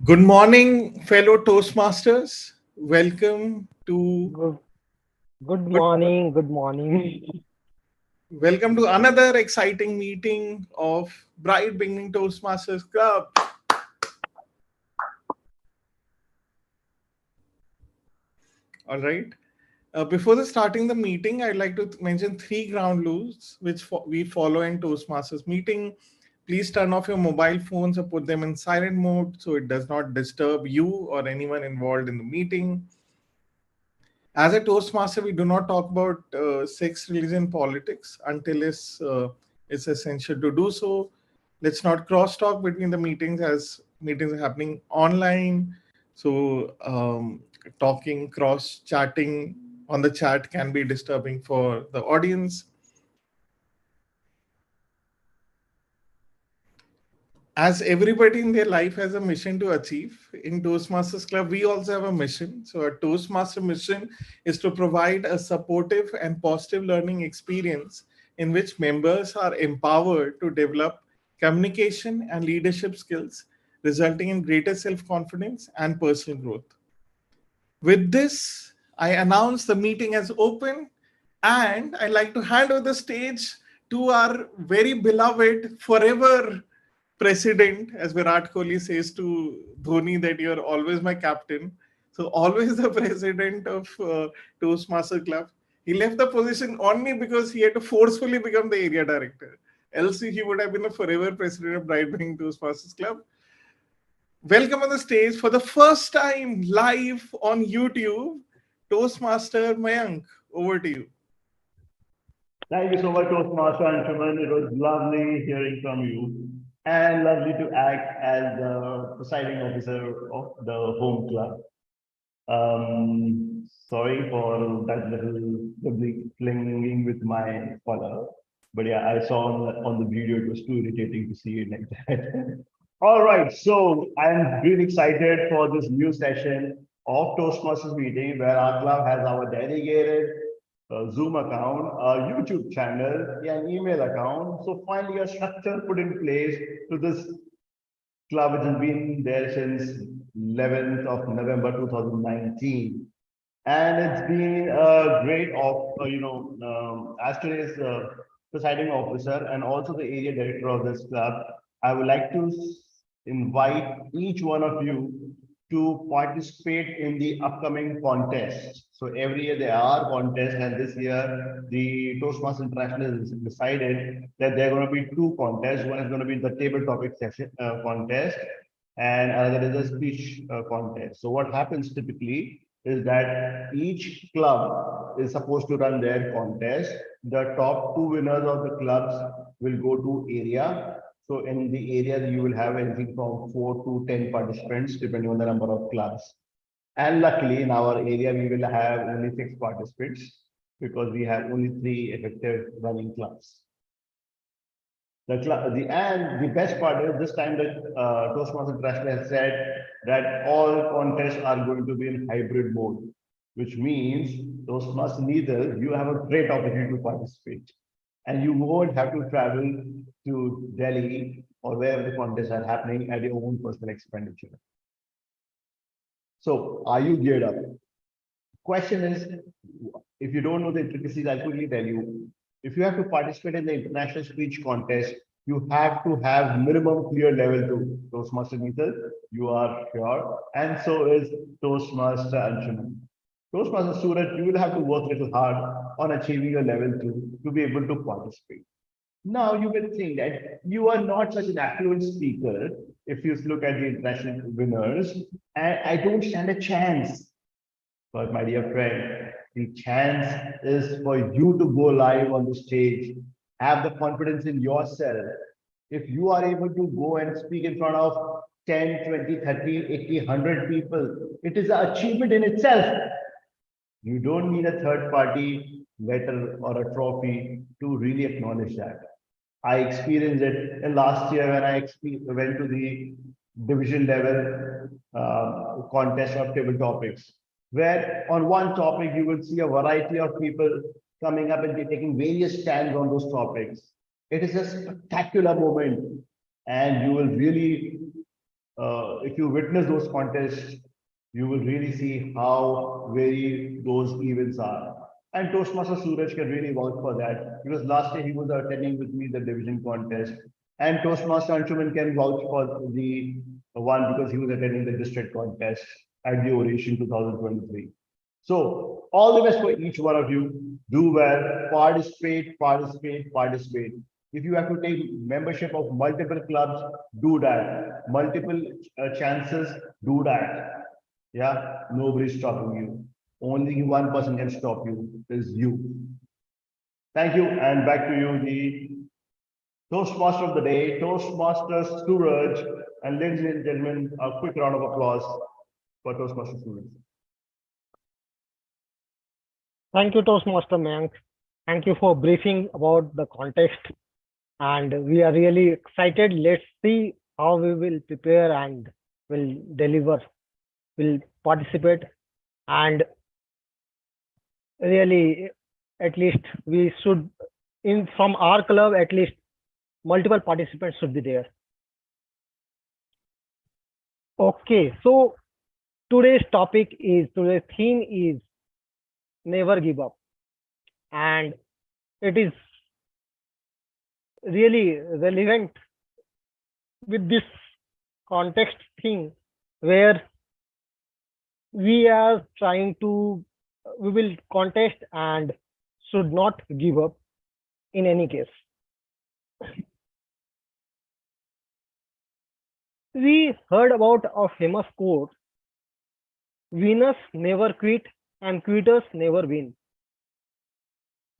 Good morning, fellow Toastmasters. Welcome to Good, good good, morning. Good morning. welcome to another exciting meeting of Bright Beginning Toastmasters Club. All right. Before starting the meeting, I'd like to mention three ground rules which we follow in Toastmasters meeting. Please turn off your mobile phones or put them in silent mode so it does not disturb you or anyone involved in the meeting. As a Toastmaster, we do not talk about sex, religion, politics until it's essential to do so. Let's not cross talk between the meetings as meetings are happening online. So, talking, cross chatting on the chat can be disturbing for the audience. As everybody in their life has a mission to achieve, in Toastmasters Club, we also have a mission. So, our Toastmaster mission is to provide a supportive and positive learning experience in which members are empowered to develop communication and leadership skills, resulting in greater self confidence and personal growth. With this, I announce the meeting as open, and I'd like to hand over the stage to our very beloved, forever president, as Virat Kohli says to Dhoni, that you're always my captain. So, always the president of Toastmaster Club. He left the position only because he had to forcefully become the area director. Else, he would have been a forever president of Bright Wing Toastmasters Club. Welcome on the stage for the first time live on YouTube, Toastmaster Mayank. Over to you. Thank you so much, Toastmaster Anshuman. It was lovely hearing from you and lovely to act as the presiding officer of the home club. Sorry for that little clinging with my collar. But yeah, I saw on the video it was too irritating to see it like that. All right, so I'm really excited for this new session of Toastmasters meeting where our club has our dedicated Zoom account, a YouTube channel, an email account. So finally a structure put in place to this club, which has been there since 11th of November 2019. And it's been a great as today's presiding officer and also the area director of this club, I would like to invite each one of you to participate in the upcoming contest. So every year there are contests, and this year the Toastmasters International has decided that there are going to be two contests. One is going to be the table topic session contest, and another is a speech contest. So what happens typically is that each club is supposed to run their contest. The top two winners of the clubs will go to area. So in the area, you will have anything from 4 to 10 participants, depending on the number of clubs. And luckily, in our area, we will have only 6 participants because we have only 3 effective running clubs. The best part is this time that Toastmasters International has said that all contests are going to be in hybrid mode, which means Toastmasters neither you have a great opportunity to participate, and you won't have to travel to Delhi or wherever the contests are happening at your own personal expenditure. So, are you geared up? Question is, if you don't know the intricacies, I'll quickly tell you. If you have to participate in the international speech contest, you have to have minimum clear level 2. Toastmaster Neethal, you are sure, and so is Toastmaster Anshuman. Toastmaster Surat, you will have to work a little hard on achieving your level 2 to be able to participate. Now you will think that you are not such an affluent speaker if you look at the international winners, and I don't stand a chance. But my dear friend, the chance is for you to go live on the stage. Have the confidence in yourself. If you are able to go and speak in front of 10, 20, 30, 80, 100 people, it is an achievement in itself. You don't need a third party letter or a trophy to really acknowledge that. I experienced it in last year when I went to the division level contest of table topics, where on one topic you will see a variety of people coming up and taking various stands on those topics. It is a spectacular moment, and you will really if you witness those contests, you will really see how varied those events are. And Toastmaster Suraj can really vouch for that because last year he was attending with me the division contest. And Toastmaster Anshuman can vouch for the one because he was attending the district contest at the Oration 2023. So all the best for each one of you. Do well, participate, participate, participate. If you have to take membership of multiple clubs, do that. Multiple chances, do that. Yeah, nobody's stopping you. Only one person can stop you, is you. Thank you, and back to you, the Toastmaster of the day, Toastmaster Suraj, and ladies and gentlemen, a quick round of applause for Toastmaster Suraj. Thank you, Toastmaster Mayank. Thank you for briefing about the context. And we are really excited. Let's see how we will prepare and will deliver, will participate. And really, at least we should, in from our club, at least multiple participants should be there. Okay, so today's theme is never give up. And it is really relevant with this context thing where we are trying to, we will contest and should not give up in any case. We heard about a famous quote, winners never quit and quitters never win.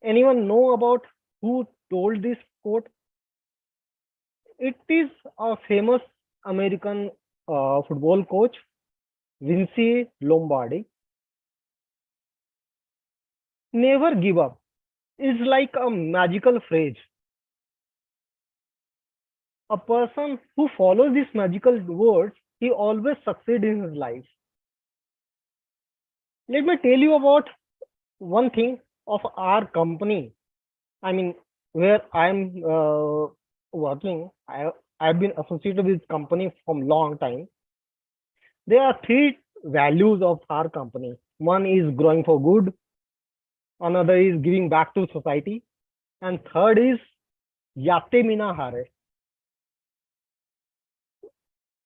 Anyone know about who told this quote? It is a famous American football coach, Vince Lombardi. Never give up is like a magical phrase. A person who follows these magical words, he always succeeds in his life. Let me tell you about one thing of our company. I mean, where I'm working, I've been associated with this company from long time. There are three values of our company. One is growing for good, another is giving back to society, and third is Yate Mina Hare.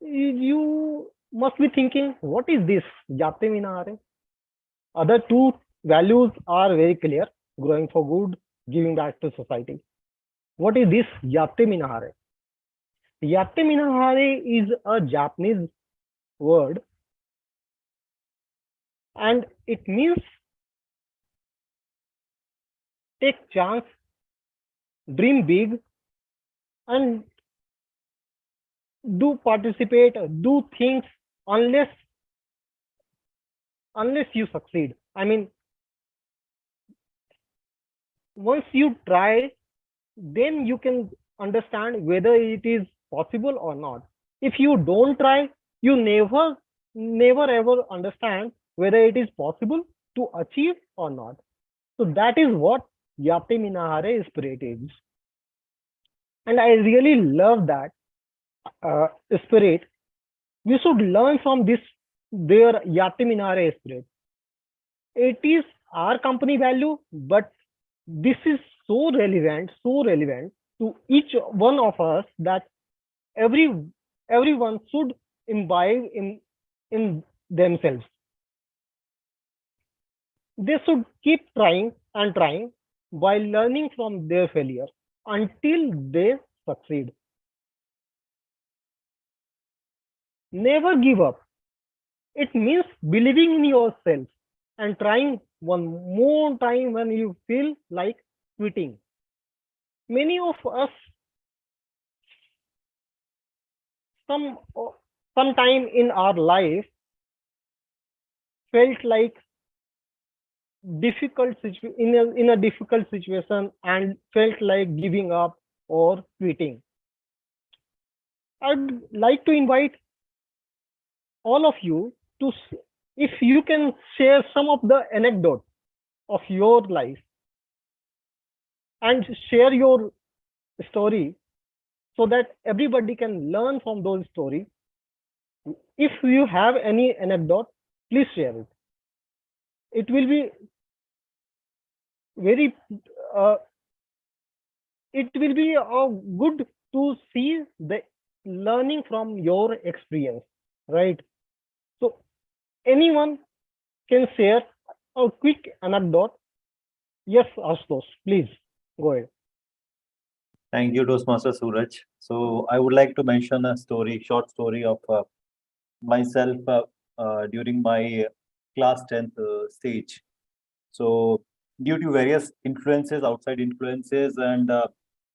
You must be thinking, what is this Yate Mina Hare? Other two values are very clear, growing for good, giving back to society. What is this Yate Mina Hare? Yate Mina Hare is a Japanese word, and it means take chance, dream big, and do participate, do things unless you succeed. I mean, once you try, then you can understand whether it is possible or not. If you don't try, you never ever understand whether it is possible to achieve or not. So that is what Yate Minahare spirit is. And I really love that spirit. We should learn from this, their Yate Minahare spirit. It is our company value, but this is so relevant to each one of us that everyone should imbibe in themselves. They should keep trying and trying while learning from their failure until they succeed. Never give up. It means believing in yourself and trying one more time when you feel like quitting. Many of us sometime in our life felt like in a difficult situation and felt like giving up or quitting. I'd like to invite all of you to, if you can share some of the anecdote of your life and share your story so that everybody can learn from those stories. If you have any anecdote, please share it. It will be very, uh, it will be good to see the learning from your experience, right? So anyone can share a quick anecdote. Yes, Astos, please go ahead. Thank you, Toastmaster Suraj. So I would like to mention a story, short story of myself during my class 10th stage. So due to various influences, outside influences, and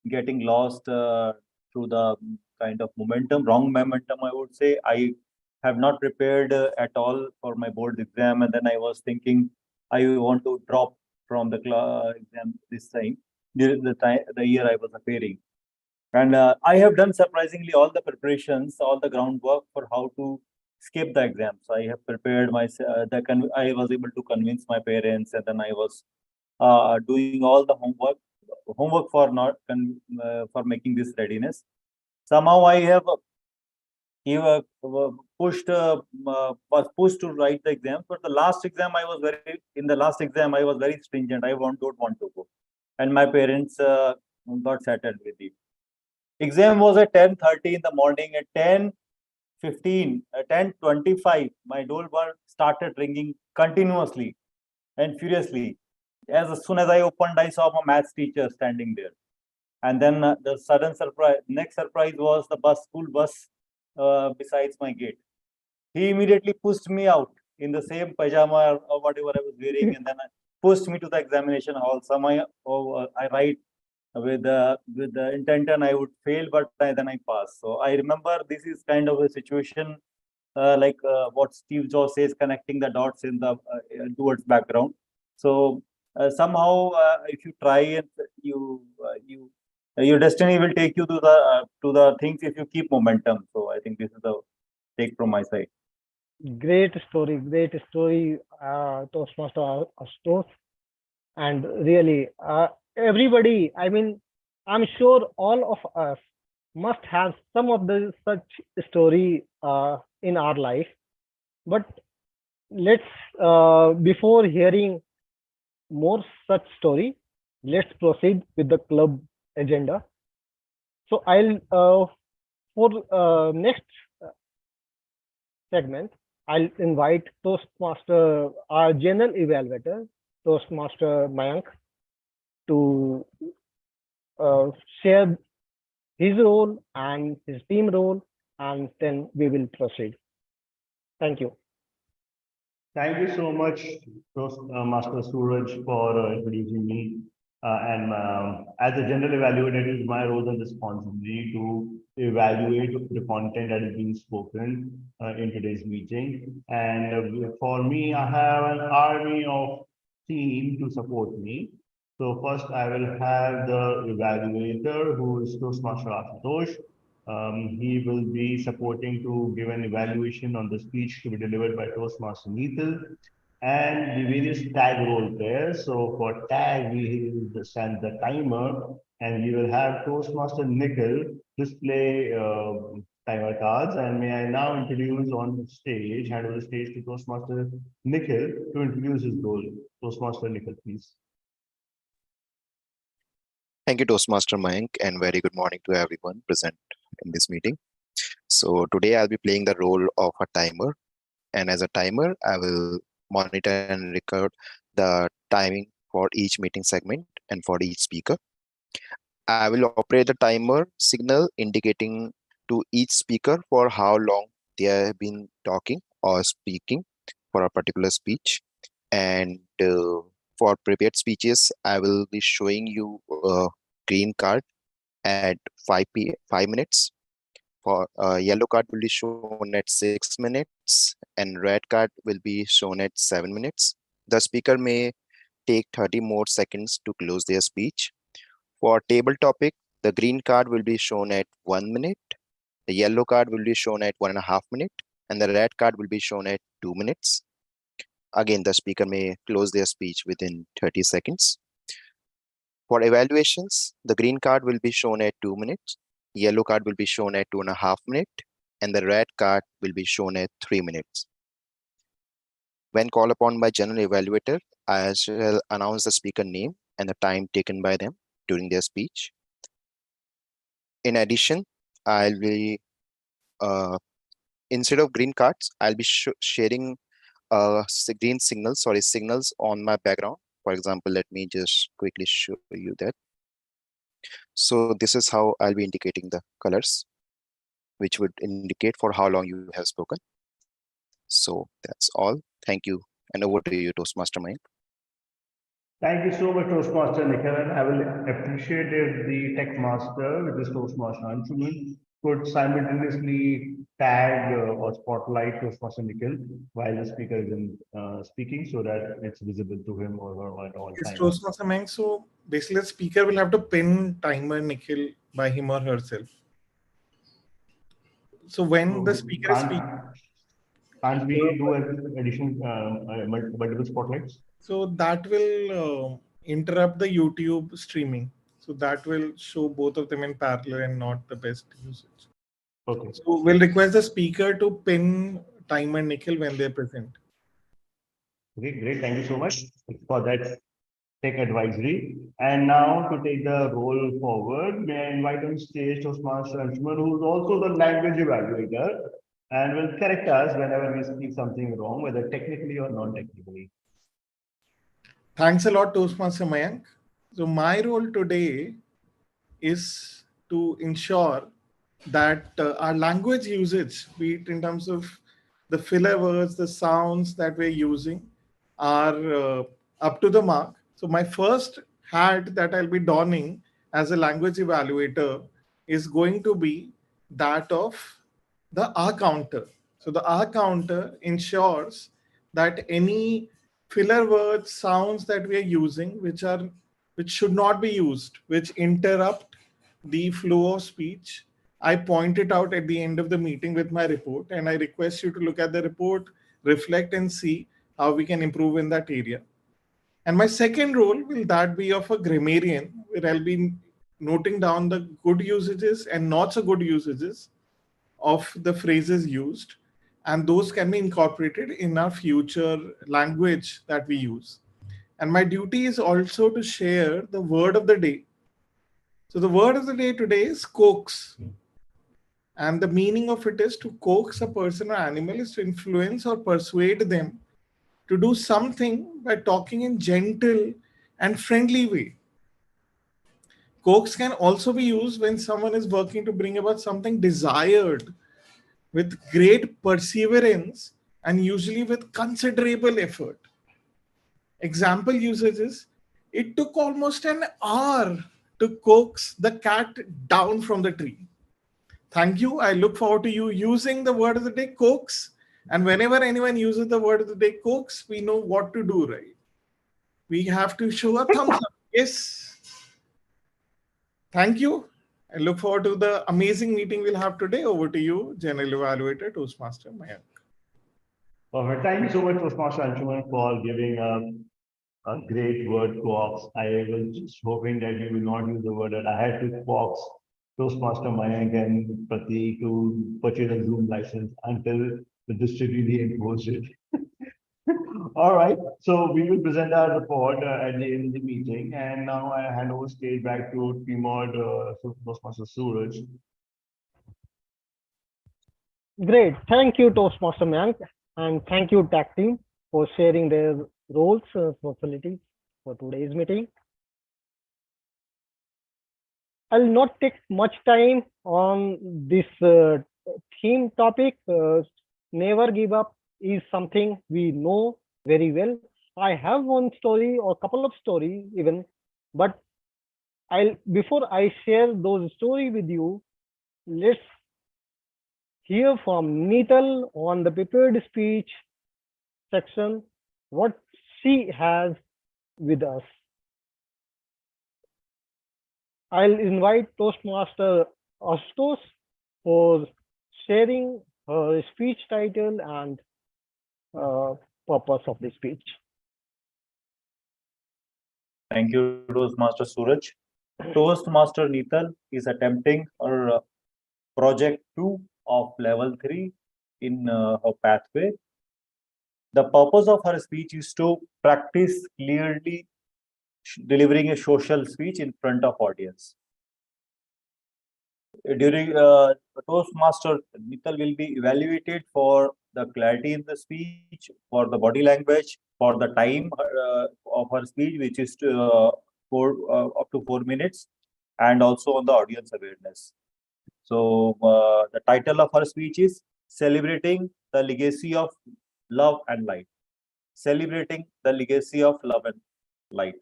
getting lost through the kind of momentum, wrong momentum, I would say, I have not prepared at all for my board exam. And then I was thinking I want to drop from the exam this time, during the year I was appearing. And I have done surprisingly all the preparations, all the groundwork for how to skip the exams. I have prepared myself. I was able to convince my parents, and then I was doing all the homework for not for making this readiness. Somehow I have pushed was pushed to write the exams, but the last exam I was very in the last exam I was very stringent. I don't want to go, and my parents got settled with it. Exam was at 10:30 in the morning. At 10:15, 10:25, my doorbell started ringing continuously and furiously. As soon as I opened, I saw my maths teacher standing there. And then the sudden surprise, next surprise was the school bus besides my gate. He immediately pushed me out in the same pajama or whatever I was wearing, and then pushed me to the examination hall. I write with the intention I would fail, but then I pass. So I remember this is kind of a situation like what Steve Jobs says, connecting the dots in the towards background. So somehow, if you try and your destiny will take you to the things if you keep momentum. So I think this is the take from my side. Great story, Toastmaster Astos. And really, everybody, I mean, I'm sure all of us must have some of the such story in our life. But let's, before hearing more such story, let's proceed with the club agenda. So I'll, for next segment, I'll invite Toastmaster, our general evaluator, Toastmaster Mayank, to uh, share his role and his team role, and then we will proceed. Thank you. Thank you so much, Master Suraj, for introducing me. And as a general evaluator, it is my role and responsibility to evaluate the content that is being spoken in today's meeting. And for me, I have an army of team to support me. So first, I will have the evaluator, who is Toastmaster Ashutosh. He will be supporting to give an evaluation on the speech to be delivered by Toastmaster Neethal and the various tag role players. So for tag, we will send the timer and we will have Toastmaster Nikhil display timer cards. And may I now introduce on the stage, hand over the stage to Toastmaster Nikhil to introduce his role. Toastmaster Nikhil, please. Thank you, Toastmaster Mayank, and very good morning to everyone present in this meeting. So today I'll be playing the role of a timer, and as a timer, I will monitor and record the timing for each meeting segment and for each speaker. I will operate the timer signal indicating to each speaker for how long they have been talking or speaking for a particular speech. And for prepared speeches, I will be showing you a green card at 5 minutes. For yellow card will be shown at 6 minutes, and red card will be shown at 7 minutes. The speaker may take 30 more seconds to close their speech. For table topic, the green card will be shown at 1 minute, the yellow card will be shown at 1.5 minutes, and the red card will be shown at 2 minutes. Again, the speaker may close their speech within 30 seconds. For evaluations, the green card will be shown at 2 minutes, yellow card will be shown at 2.5 minutes, and the red card will be shown at 3 minutes. When called upon by general evaluator, I shall announce the speaker name and the time taken by them during their speech. In addition, I'll be instead of green cards, I'll be sharing green signals on my background. For example, let me just quickly show you that. So this is how I'll be indicating the colors, which would indicate for how long you have spoken. So that's all. Thank you. And over to you, Toastmaster Mike. Thank you so much, Toastmaster Nikhil. And I will appreciate if the tech master, which is Toastmaster Anshuman, could simultaneously tag or spotlight Toastmaster Nikhil while the speaker is speaking so that it's visible to him or her at all Yes, times. Toastmaster Mank. So basically, the speaker will have to pin timer Nikhil by him or herself. So when the speaker is speaking, Can't we do additional multiple spotlights? so that will interrupt the YouTube streaming. So that will show both of them in parallel and not the best usage. Okay. So we'll request the speaker to pin timer Nikhil when they're present. Okay, great. Thank you so much for that tech advisory. And now to take the role forward, may I invite on stage Toastmaster Anshuman, who is also the language evaluator and will correct us whenever we speak something wrong, whether technically or non-technically. Thanks a lot, Toastmaster Mayank. So my role today is to ensure that our language usage, be it in terms of the filler words, the sounds that we're using, are up to the mark. So my first hat that I'll be donning as a language evaluator is going to be that of the R counter. So the R counter ensures that any filler words, sounds that we are using, which should not be used, which interrupt the flow of speech, I point it out at the end of the meeting with my report, and I request you to look at the report, reflect, and see how we can improve in that area. And my second role will that be of a grammarian, where I'll be noting down the good usages and not so good usages of the phrases used, and those can be incorporated in our future language that we use. And my duty is also to share the word of the day. So the word of the day today is coax. And the meaning of it is to coax a person or animal is to influence or persuade them to do something by talking in gentle and friendly way. Coax can also be used when someone is working to bring about something desired with great perseverance and usually with considerable effort. Example usages: it took almost an hour to coax the cat down from the tree. Thank you. I look forward to you using the word of the day, coax. And whenever anyone uses the word of the day, coax, we know what to do, right? We have to show a thumbs up. Yes. Thank you. I look forward to the amazing meeting we'll have today. Over to you, General Evaluator, Toastmaster Mayank. Perfect. Thank you so much, Toastmaster Anshuman, for giving a great word coax. I was just hoping that you will not use the word that I had to coax Toastmaster Mayank and Pratik to purchase a Zoom license until the district really imposed it. All right, so we will present our report at the end of the meeting, and now I hand over stage back to Timod, Toastmaster Suraj. Great. Thank you, Toastmaster Mank, and thank you, TAC team, for sharing their roles, responsibilities for today's meeting. I'll not take much time on this theme topic. Never give up is something we know very well. I have one story or couple of stories even, but before I share those stories with you, let's hear from Neetal on the prepared speech section what she has with us. I'll invite Toastmaster Astos for sharing her speech title and purpose of the speech. Thank you, Toastmaster Suraj. Toastmaster Neetal is attempting her project to of level 3 in her pathway. The purpose of her speech is to practice clearly delivering a social speech in front of audience. During Toastmaster, Nital will be evaluated for the clarity in the speech, for the body language, for the time of her speech, which is up to 4 minutes, and also on the audience awareness. So the title of her speech is Celebrating the Legacy of Love and Light. Celebrating the Legacy of Love and Light.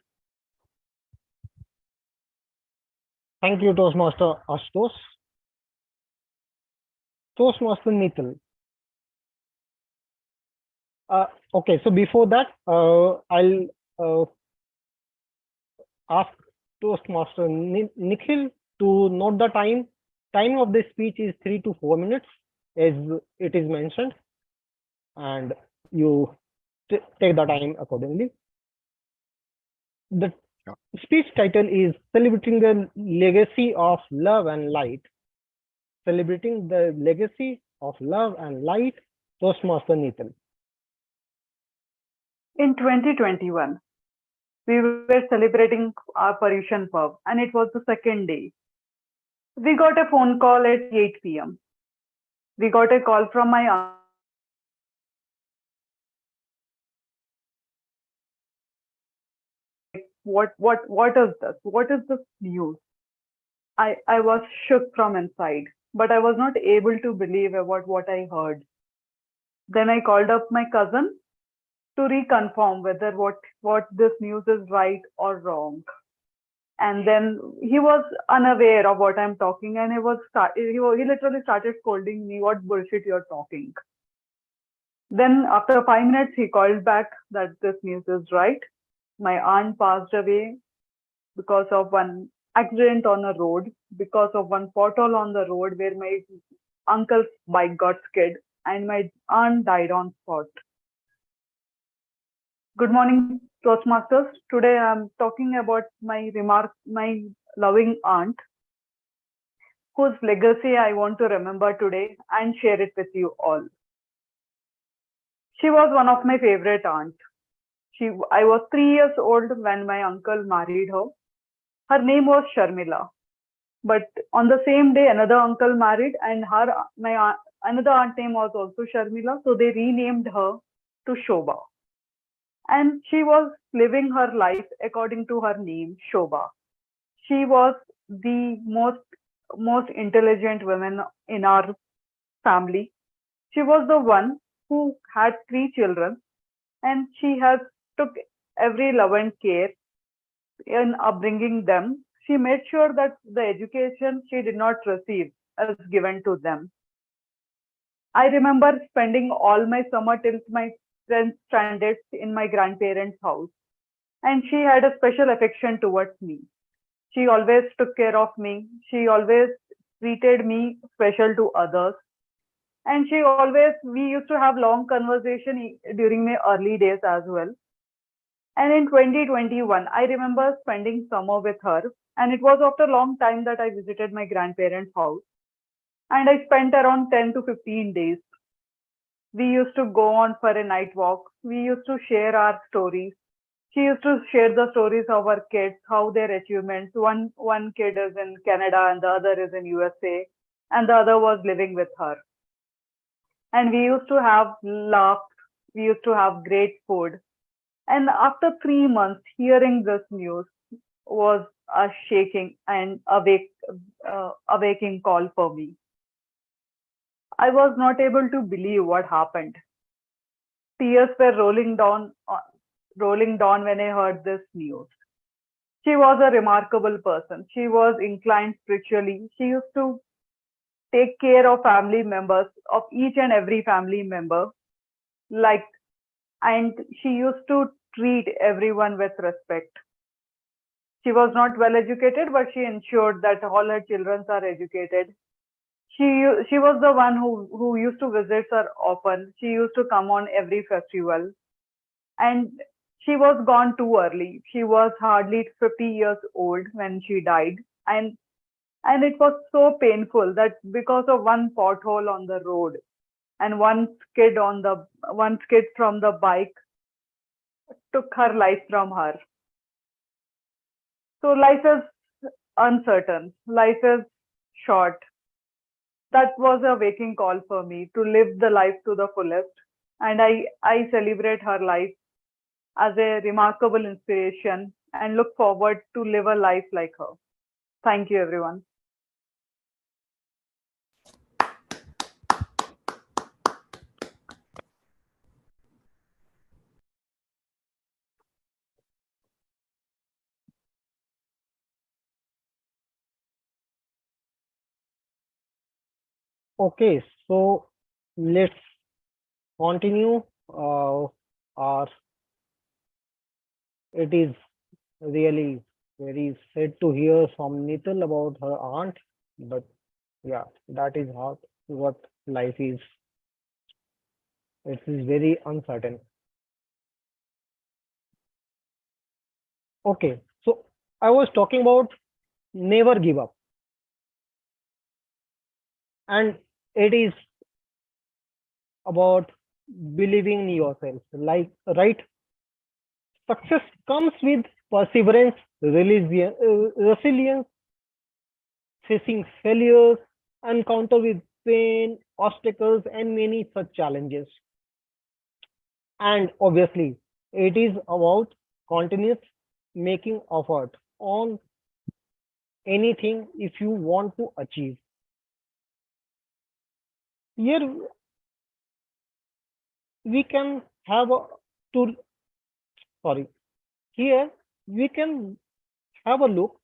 Thank you, Toastmaster Ashutosh. Toastmaster Nital. Okay, so before that, I'll ask Toastmaster Nikhil to note the time. Time of this speech is 3 to 4 minutes, as it is mentioned, and you take the time accordingly. The speech title is Celebrating the Legacy of Love and Light. Celebrating the Legacy of Love and Light, Toastmaster Nital. In 2021, we were celebrating our Paryushan Parv, and it was the second day. We got a phone call at 8 p.m. We got a call from my aunt. What is this? What is this news? I was shook from inside, but I was not able to believe about what I heard. Then I called up my cousin to reconfirm whether what this news is right or wrong. And then he was unaware of what I'm talking, and he literally started scolding me, what bullshit you're talking. Then after 5 minutes, he called back that this news is right. My aunt passed away because of one accident on a road, because of one pothole on the road where my uncle's bike got skid, and my aunt died on spot. Good morning, Toastmasters. Today I'm talking about my loving aunt, whose legacy I want to remember today and share it with you all. She was one of my favorite aunts. I was 3 years old when my uncle married her. Her name was Sharmila. But on the same day, another uncle married, and another aunt name was also Sharmila. So they renamed her to Shobha. And she was living her life according to her name, Shobha. She was the most intelligent woman in our family. She was the one who had 3 children, and she has took every love and care in upbringing them. She made sure that the education she did not receive is given to them. I remember spending all my summer till my 10th standard in my grandparents' house, and she had a special affection towards me. She always took care of me. She always treated me special to others. And we used to have long conversation during my early days as well. And in 2021, I remember spending summer with her. And it was after a long time that I visited my grandparents' house. And I spent around 10 to 15 days. We used to go on for a night walk. We used to share our stories. She used to share the stories of her kids, how their achievements. One kid is in Canada and the other is in USA, and the other was living with her. And we used to have laughs. We used to have great food. And after 3 months, hearing this news was a shaking and awaking call for me. I was not able to believe what happened. Tears were rolling down when I heard this news. She was a remarkable person. She was inclined spiritually. She used to take care of family members, of each and every family member, and she used to treat everyone with respect. She was not well educated, but she ensured that all her children are educated. She was the one who used to visit her often. She used to come on every festival. And she was gone too early. She was hardly 50 years old when she died. And And it was so painful that because of one pothole on the road and one skid from the bike took her life from her. So life is uncertain. Life is short. That was a waking call for me to live the life to the fullest. And I celebrate her life as a remarkable inspiration and look forward to live a life like her. Thank you, everyone. Okay, so let's continue. Our It is really very sad to hear from Nital about her aunt, but yeah, that is how what life is. It is very uncertain. Okay, so I was talking about never give up, and it is about believing in yourself. Like, right? Success comes with perseverance, resilience, facing failures, encounter with pain, obstacles, and many such challenges. And obviously, it is about continuous making effort on anything if you want to achieve. Here we can have a to sorry. Here we can have a look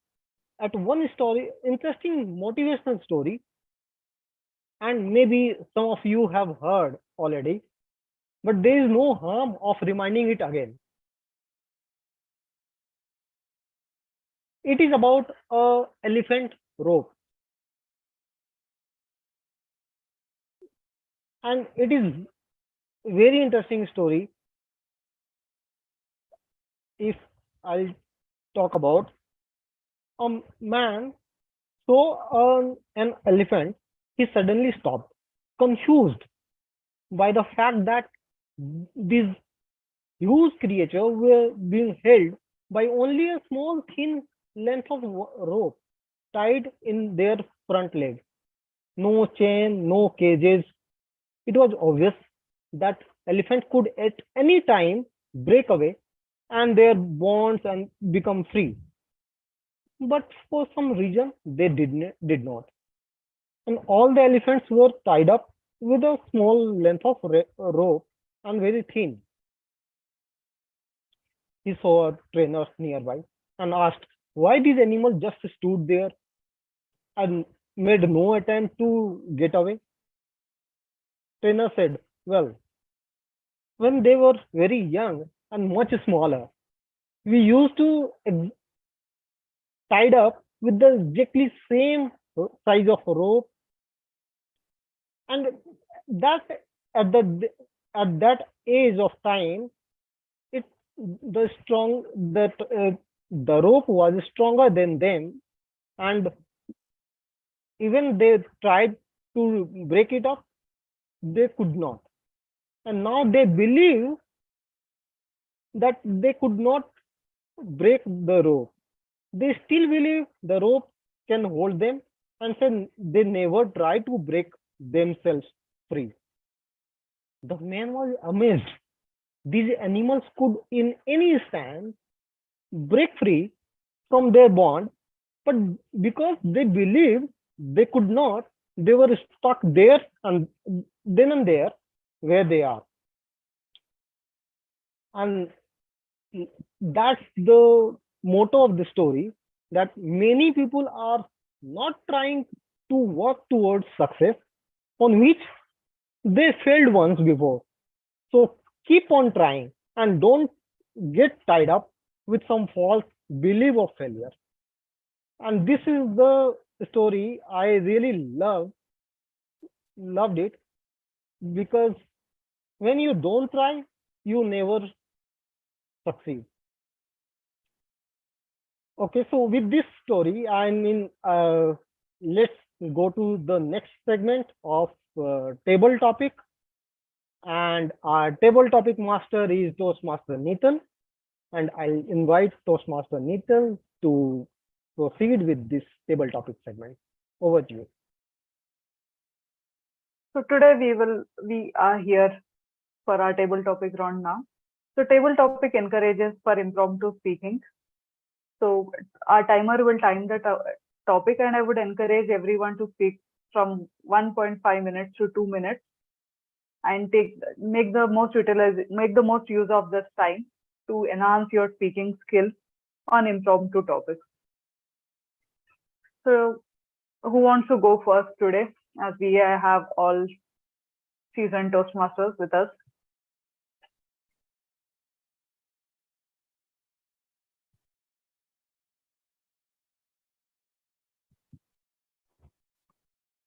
at one story, interesting motivational story, and maybe some of you have heard already, but there is no harm of reminding it again. It is about a elephant rope, and it is very interesting story. If I'll talk about a man saw an elephant, he suddenly stopped, confused by the fact that these huge creatures were being held by only a small thin length of rope tied in their front leg. No chain, no cages. It was obvious that elephant could at any time break away and their bonds and become free. But for some reason they did not. And all the elephants were tied up with a small length of rope and very thin. He saw a trainer nearby and asked why these animals just stood there and made no attempt to get away. Trainer said, well, when they were very young and much smaller, we used to tied up with the exactly same size of rope, and that at the at that age of time, it the strong that the rope was stronger than them, and even they tried to break it up, they could not. And now they believe that they could not break the rope. They still believe the rope can hold them, and say they never try to break themselves free. The man was amazed. These animals could, in any instant, break free from their bond, but because they believed they could not, they were stuck there and then and there where they are. And that's the motto of the story, that many people are not trying to work towards success on which they failed once before. So keep on trying and don't get tied up with some false belief of failure. And this is the story I really loved it, because when you don't try, you never succeed. Okay, so with this story, I mean, let's go to the next segment of table topic. And our table topic master is Toastmaster Nitin. And I'll invite Toastmaster Nitin to proceed with this table topic segment. Over to you. So today we are here for our table topic round now. So table topic encourages for impromptu speaking. So our timer will time the topic, and I would encourage everyone to speak from 1.5 minutes to 2 minutes, and make the most use of this time to enhance your speaking skills on impromptu topics. So who wants to go first today, as we have all seasoned Toastmasters with us?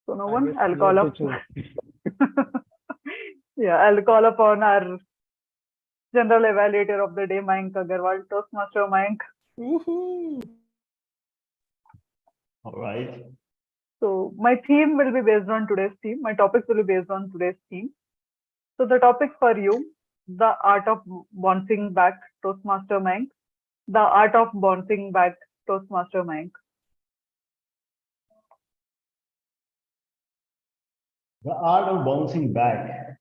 So no one, I'll call up. Yeah, I'll call upon our general evaluator of the day, Mayank Agarwal. Toastmaster Mayank. Woohoo! All right. So my theme will be based on today's theme. My topics will be based on today's theme. So the topic for you, the art of bouncing back, Toastmaster Mayank. The art of bouncing back, Toastmaster Mayank. The art of bouncing back.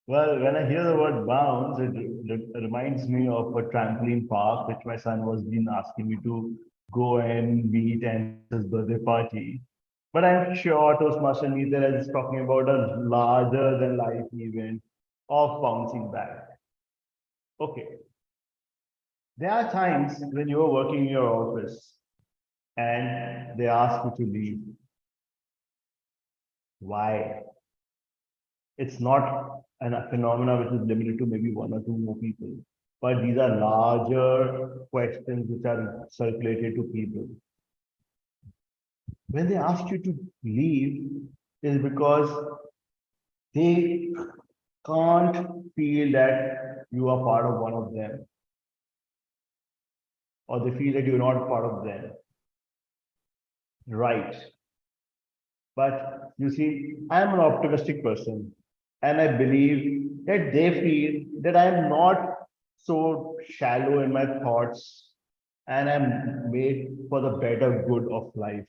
Well, when I hear the word bounce, it reminds me of a trampoline park, which my son was been asking me to go and meet and his birthday party. But I'm sure Toastmaster Neither is talking about a larger than life event of bouncing back. Okay. There are times when you're working in your office and they ask you to leave. Why? It's not a phenomena which is limited to maybe one or two more people, but these are larger questions which are circulated to people. When they ask you to leave, is because they can't feel that you are part of one of them, or they feel that you're not part of them. Right. But you see, I'm an optimistic person, and I believe that they feel that I'm not so shallow in my thoughts and I'm made for the better good of life.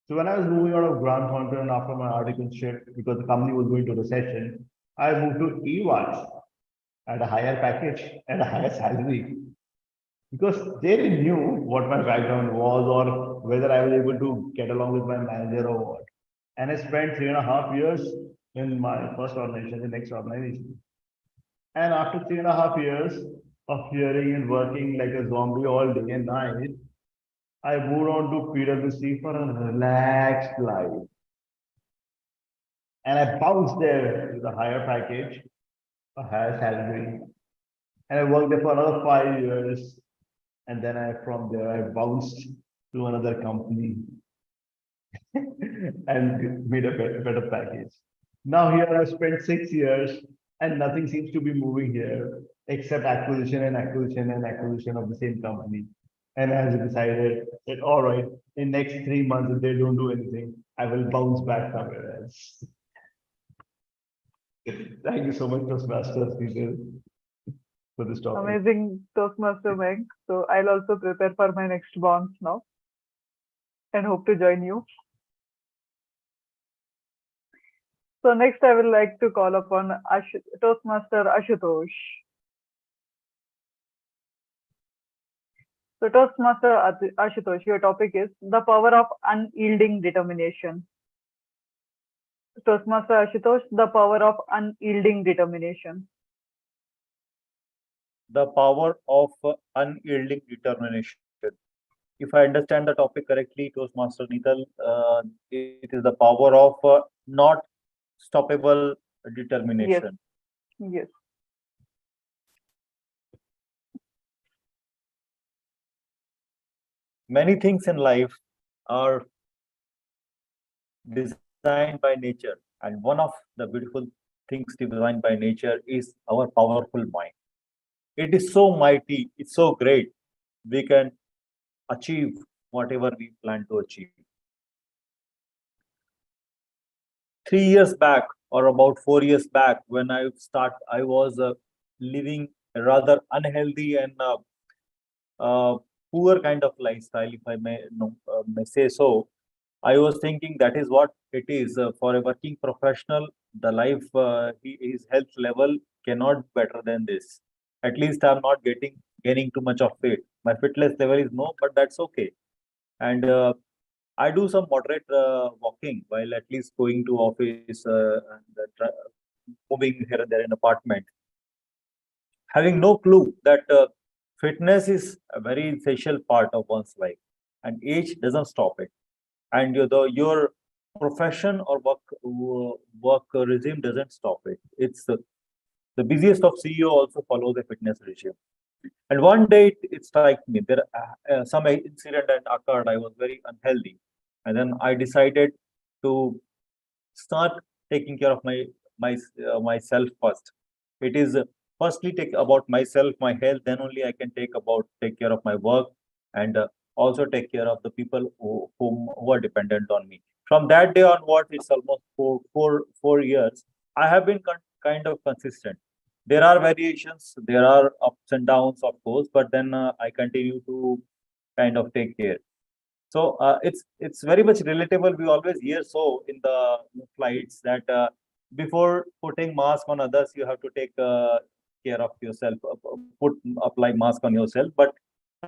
So when I was moving out of Grant Thornton after my article shift, because the company was going to recession, I moved to EY at a higher package and a higher salary, because they didn't knew what my background was or whether I was able to get along with my manager or what. And I spent 3.5 years in my first organization, the next organization. And after 3.5 years of hearing and working like a zombie all day and night, I moved on to PwC for a relaxed life. And I bounced there with a higher package, a higher salary. And I worked there for another 5 years. And then from there, I bounced to another company and made a better package. Now here I've spent 6 years and nothing seems to be moving here except acquisition and acquisition and acquisition of the same company. And I have decided that, all right, in next 3 months, if they don't do anything, I will bounce back somewhere else. Thank you so much, Toastmasters, for this topic. Amazing, Toastmaster Mayank. So I'll also prepare for my next bounce now and hope to join you. So next I would like to call upon Toastmaster Ashutosh. So Toastmaster Ashutosh, your topic is the power of unyielding determination. Toastmaster Ashutosh, the power of unyielding determination. The power of unyielding determination. If I understand the topic correctly, Toastmaster Nital, it is the power of not stoppable determination. Yes. Many things in life are designed by nature, and one of the beautiful things designed by nature is our powerful mind. It is so mighty, it's so great, we can achieve whatever we plan to achieve. 3 years back or about 4 years back, when I was living a rather unhealthy and poor kind of lifestyle, if I may say so. I was thinking that is what it is for a working professional. The life, his health level cannot be better than this. At least I'm not gaining too much of weight. My fitness level is no, but that's okay. And I do some moderate walking while at least going to office and moving here and there in apartment, having no clue that fitness is a very essential part of one's life, and age doesn't stop it. And your profession or work regime doesn't stop it. It's the busiest of CEO also follows a fitness regime. And one day it struck me there some incident that occurred. I was very unhealthy, and then I decided to start taking care of myself first. It is firstly take about myself, my health, then only I can take care of my work, and also take care of the people who are dependent on me. From that day onward, it's almost 4 years. I have been kind of consistent. There are variations, there are ups and downs, of course, but then I continue to kind of take care. So it's very much relatable. We always hear so in the flights that before putting mask on others, you have to take care of yourself, apply mask on yourself. But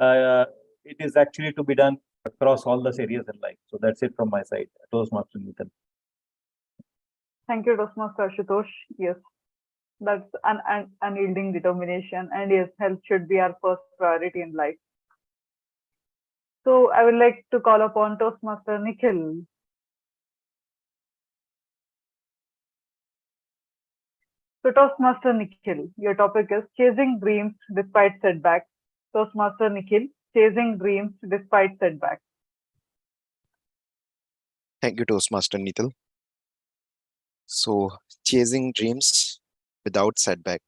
uh, it is actually to be done across all the areas in life. So that's it from my side. Toastmaster Nathan. Thank you, Toastmaster Ashutosh. Yes, that's an unyielding determination. And yes, health should be our first priority in life. So I would like to call upon Toastmaster Nikhil. So Toastmaster Nikhil, your topic is chasing dreams despite setbacks. Toastmaster Nikhil, chasing dreams despite setbacks. Thank you, Toastmaster Nital. So, chasing dreams without setback.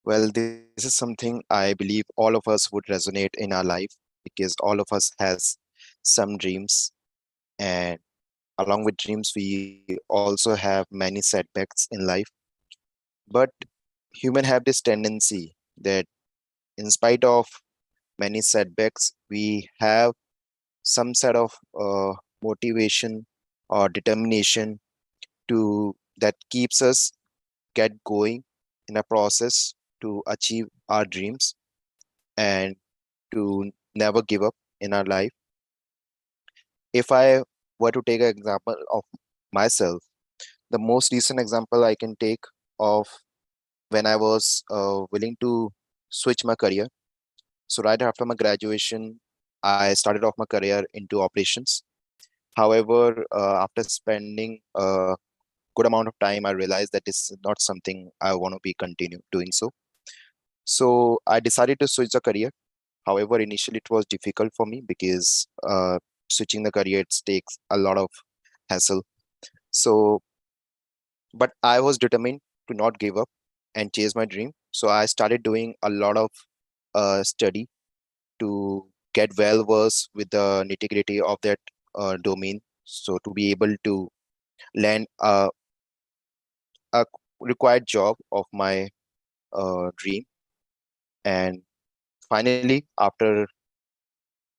Well, this is something I believe all of us would resonate in our life, because all of us has some dreams, and along with dreams, we also have many setbacks in life. But human have this tendency that in spite of many setbacks, we have some sort of motivation or determination to that keeps us get going in a process to achieve our dreams and to never give up in our life. If I were to take an example of myself, the most recent example I can take of when I was willing to switch my career. So right after my graduation, I started off my career into operations. However, after spending a good amount of time, I realized that this is not something I want to be continue doing so. So I decided to switch the career. However, initially it was difficult for me because switching the career it takes a lot of hassle. So, but I was determined to not give up and chase my dream. So I started doing a lot of study to get well versed with the nitty gritty of that domain. So to be able to land a required job of my dream. And finally, after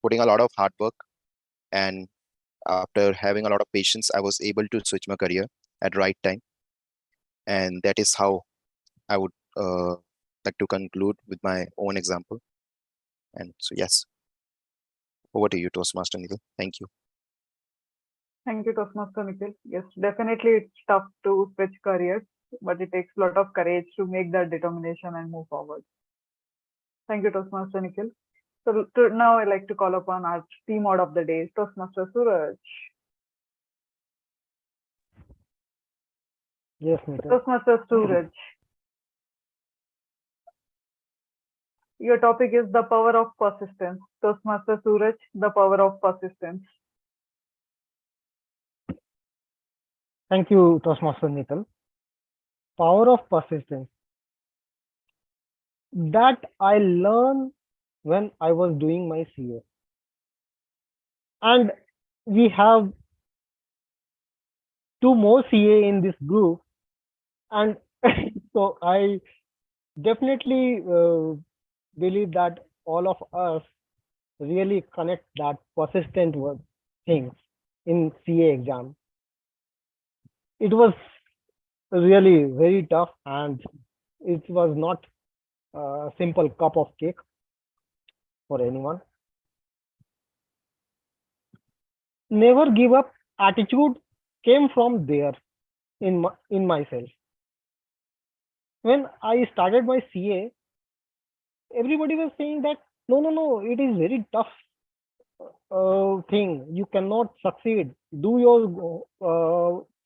putting a lot of hard work and after having a lot of patience, I was able to switch my career at right time. And that is how I would like to conclude with my own example. And so, yes, over to you, Toastmaster Nikhil. Thank you. Thank you, Toastmaster Nikhil. Yes, definitely it's tough to switch careers, but it takes a lot of courage to make that determination and move forward. Thank you, Toastmaster Nikhil. So now I'd like to call upon our team out of the day, Toastmaster Suraj. Yes, Nikhil. Toastmaster Suraj, your topic is the power of persistence. Toastmaster Suraj, the power of persistence. Thank you, Toastmaster Nikhil. Power of persistence. That I learned when I was doing my CA. And we have two more CA in this group, and so I definitely believe that all of us really connect that persistent things in CA exam. It was really very tough, and it was not a simple cup of cake for anyone. Never give up attitude came from there in myself. When I started my CA, everybody was saying that no, it is very tough thing. You cannot succeed. Do your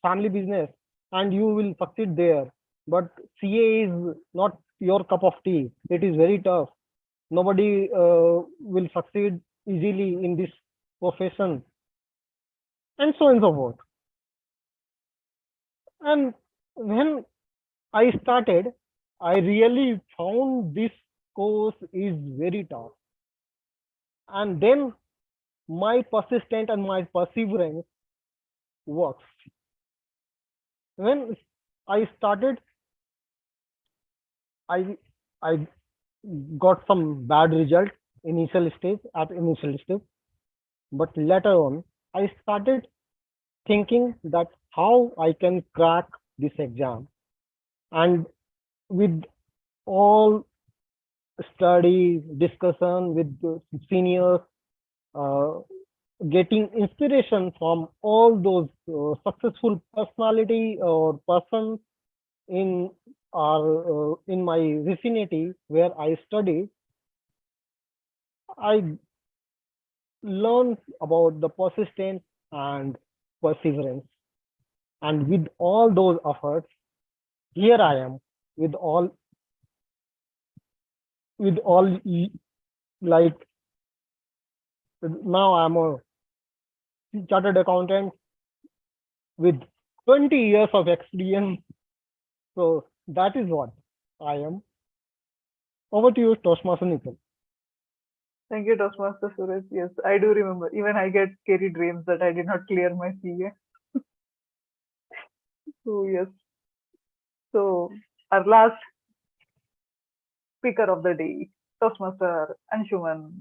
family business, and you will succeed there. But CA is not your cup of tea. It is very tough. Nobody will succeed easily in this profession, and so on and so forth. And when I started, I really found this course is very tough. And then my persistence and my perseverance works. When I started, I I got some bad result initial stage, but later on I started thinking that how I can crack this exam, and with all study discussion with the seniors, uh, getting inspiration from all those successful personality or persons in our in my vicinity where I studied, I learned about the persistence and perseverance. And with all those efforts, here I am with all like now I'm a chartered accountant with 20 years of experience. So that is what I am. Over to you, Toastmaster Nikhil. Thank you, Toastmaster Suraj. Yes, I do remember. Even I get scary dreams that I did not clear my CA. So yes. So our last speaker of the day, Toastmaster Anshuman.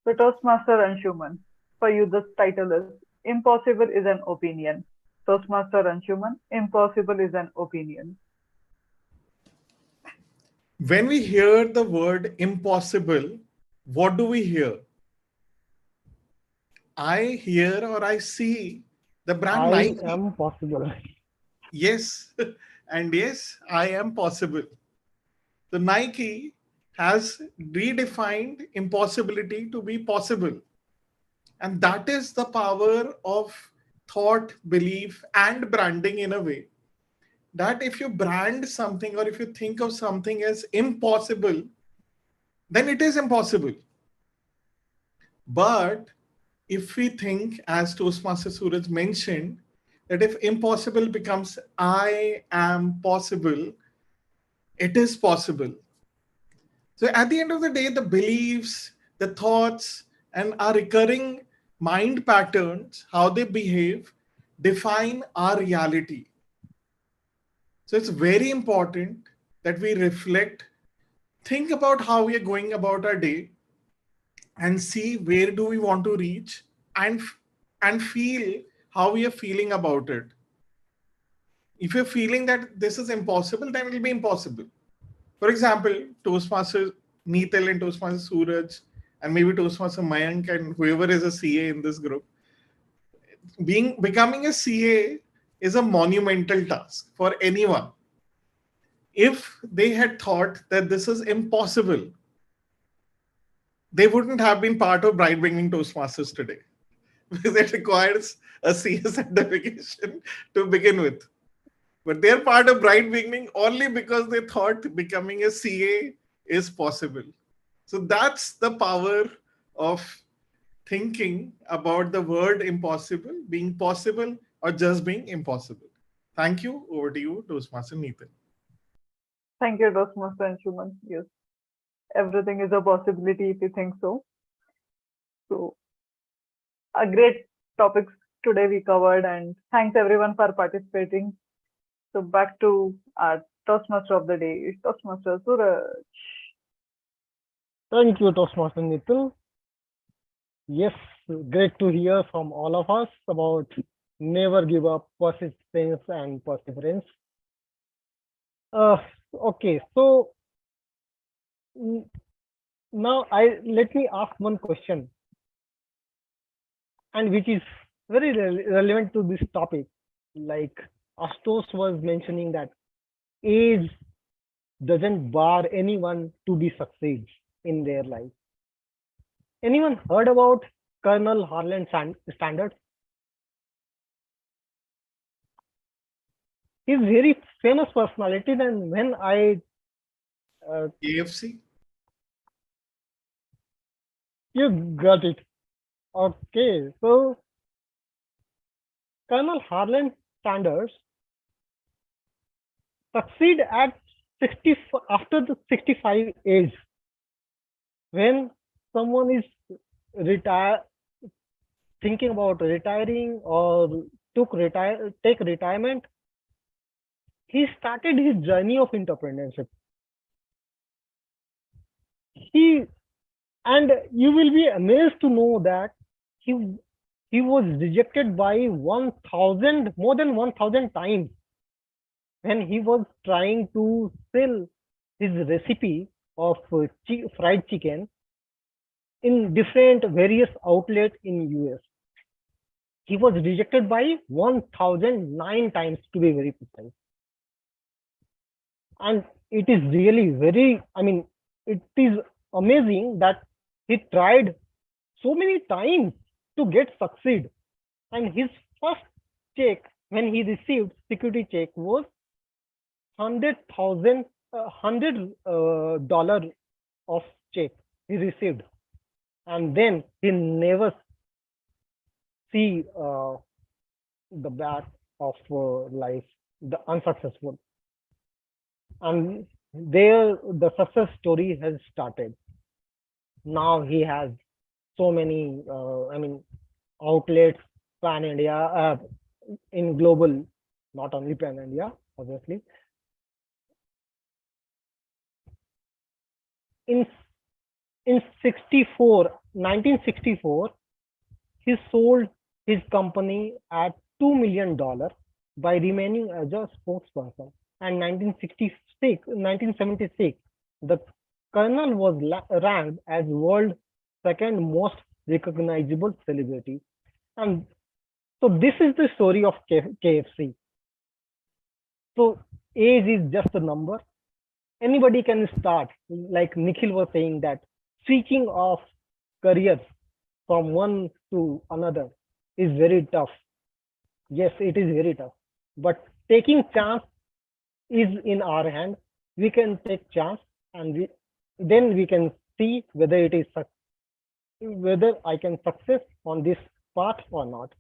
So Toastmaster Anshuman, for you this title is Impossible is an Opinion. Toastmaster Anshuman, Impossible is an Opinion. When we hear the word impossible, what do we hear? I hear or I see the brand I Nike. am possible. Yes, and yes, I am possible. The Nike has redefined impossibility to be possible. And that is the power of thought, belief, and branding in a way that if you brand something or if you think of something as impossible, then it is impossible. But if we think, as Toastmaster Suraj mentioned, that if impossible becomes I am possible, it is possible. So at the end of the day, the beliefs, the thoughts, and our recurring mind patterns, how they behave, define our reality. So it's very important that we reflect, think about how we are going about our day, and see where do we want to reach, and feel how we are feeling about it. If you're feeling that this is impossible, then it will be impossible. For example, Toastmaster Neetal and Toastmaster Suraj, and maybe Toastmaster Mayank and whoever is a CA in this group, becoming a CA is a monumental task for anyone. If they had thought that this is impossible, they wouldn't have been part of Bright Bringing Toastmasters today because it requires a CA certification to begin with. But they're part of Bright Beginning only because they thought becoming a CA is possible. So that's the power of thinking about the word impossible being possible or just being impossible. Thank you. Over to you, Toastmaster Neetal. Thank you, Toastmaster Anshuman. Yes, everything is a possibility if you think so. So, a great topics today we covered, and thanks everyone for participating. So back to our Toastmaster of the day, Toastmaster Suraj. Thank you, Toastmaster Nitin. Yes, great to hear from all of us about never give up, persistence, and perseverance. Okay, so now let me ask one question, and which is very relevant to this topic. Like Astos was mentioning that age doesn't bar anyone to be succeed in their life. Anyone heard about Colonel Harlan Standard? He's very famous personality. And when I KFC. you got it. Okay, so Colonel Harlan Sanders succeed at 60 after the 65 age. When someone is thinking about retiring or take retirement, he started his journey of entrepreneurship. And you will be amazed to know that he was rejected by more than 1,000 times when he was trying to sell his recipe of fried chicken in different various outlets in US. He was rejected by 1,009 times, to be very precise. And it is really it is amazing that he tried so many times to get succeed. And his first check, when he received security check, was $100,000 of check he received. And then he never see the back of life, the unsuccessful. And there the success story has started. Now he has so many outlets pan India, in global, not only pan India, obviously. In 1964, he sold his company at $2 million by remaining as a spokesperson. And 1976, the Colonel was ranked as world's second most recognizable celebrity. And so this is the story of KFC. So age is just a number. Anybody can start. Like Nikhil was saying, that switching off careers from one to another is very tough. Yes, it is very tough. But taking chance is in our hand. We can take chance, and then we can see whether I can success on this path or not.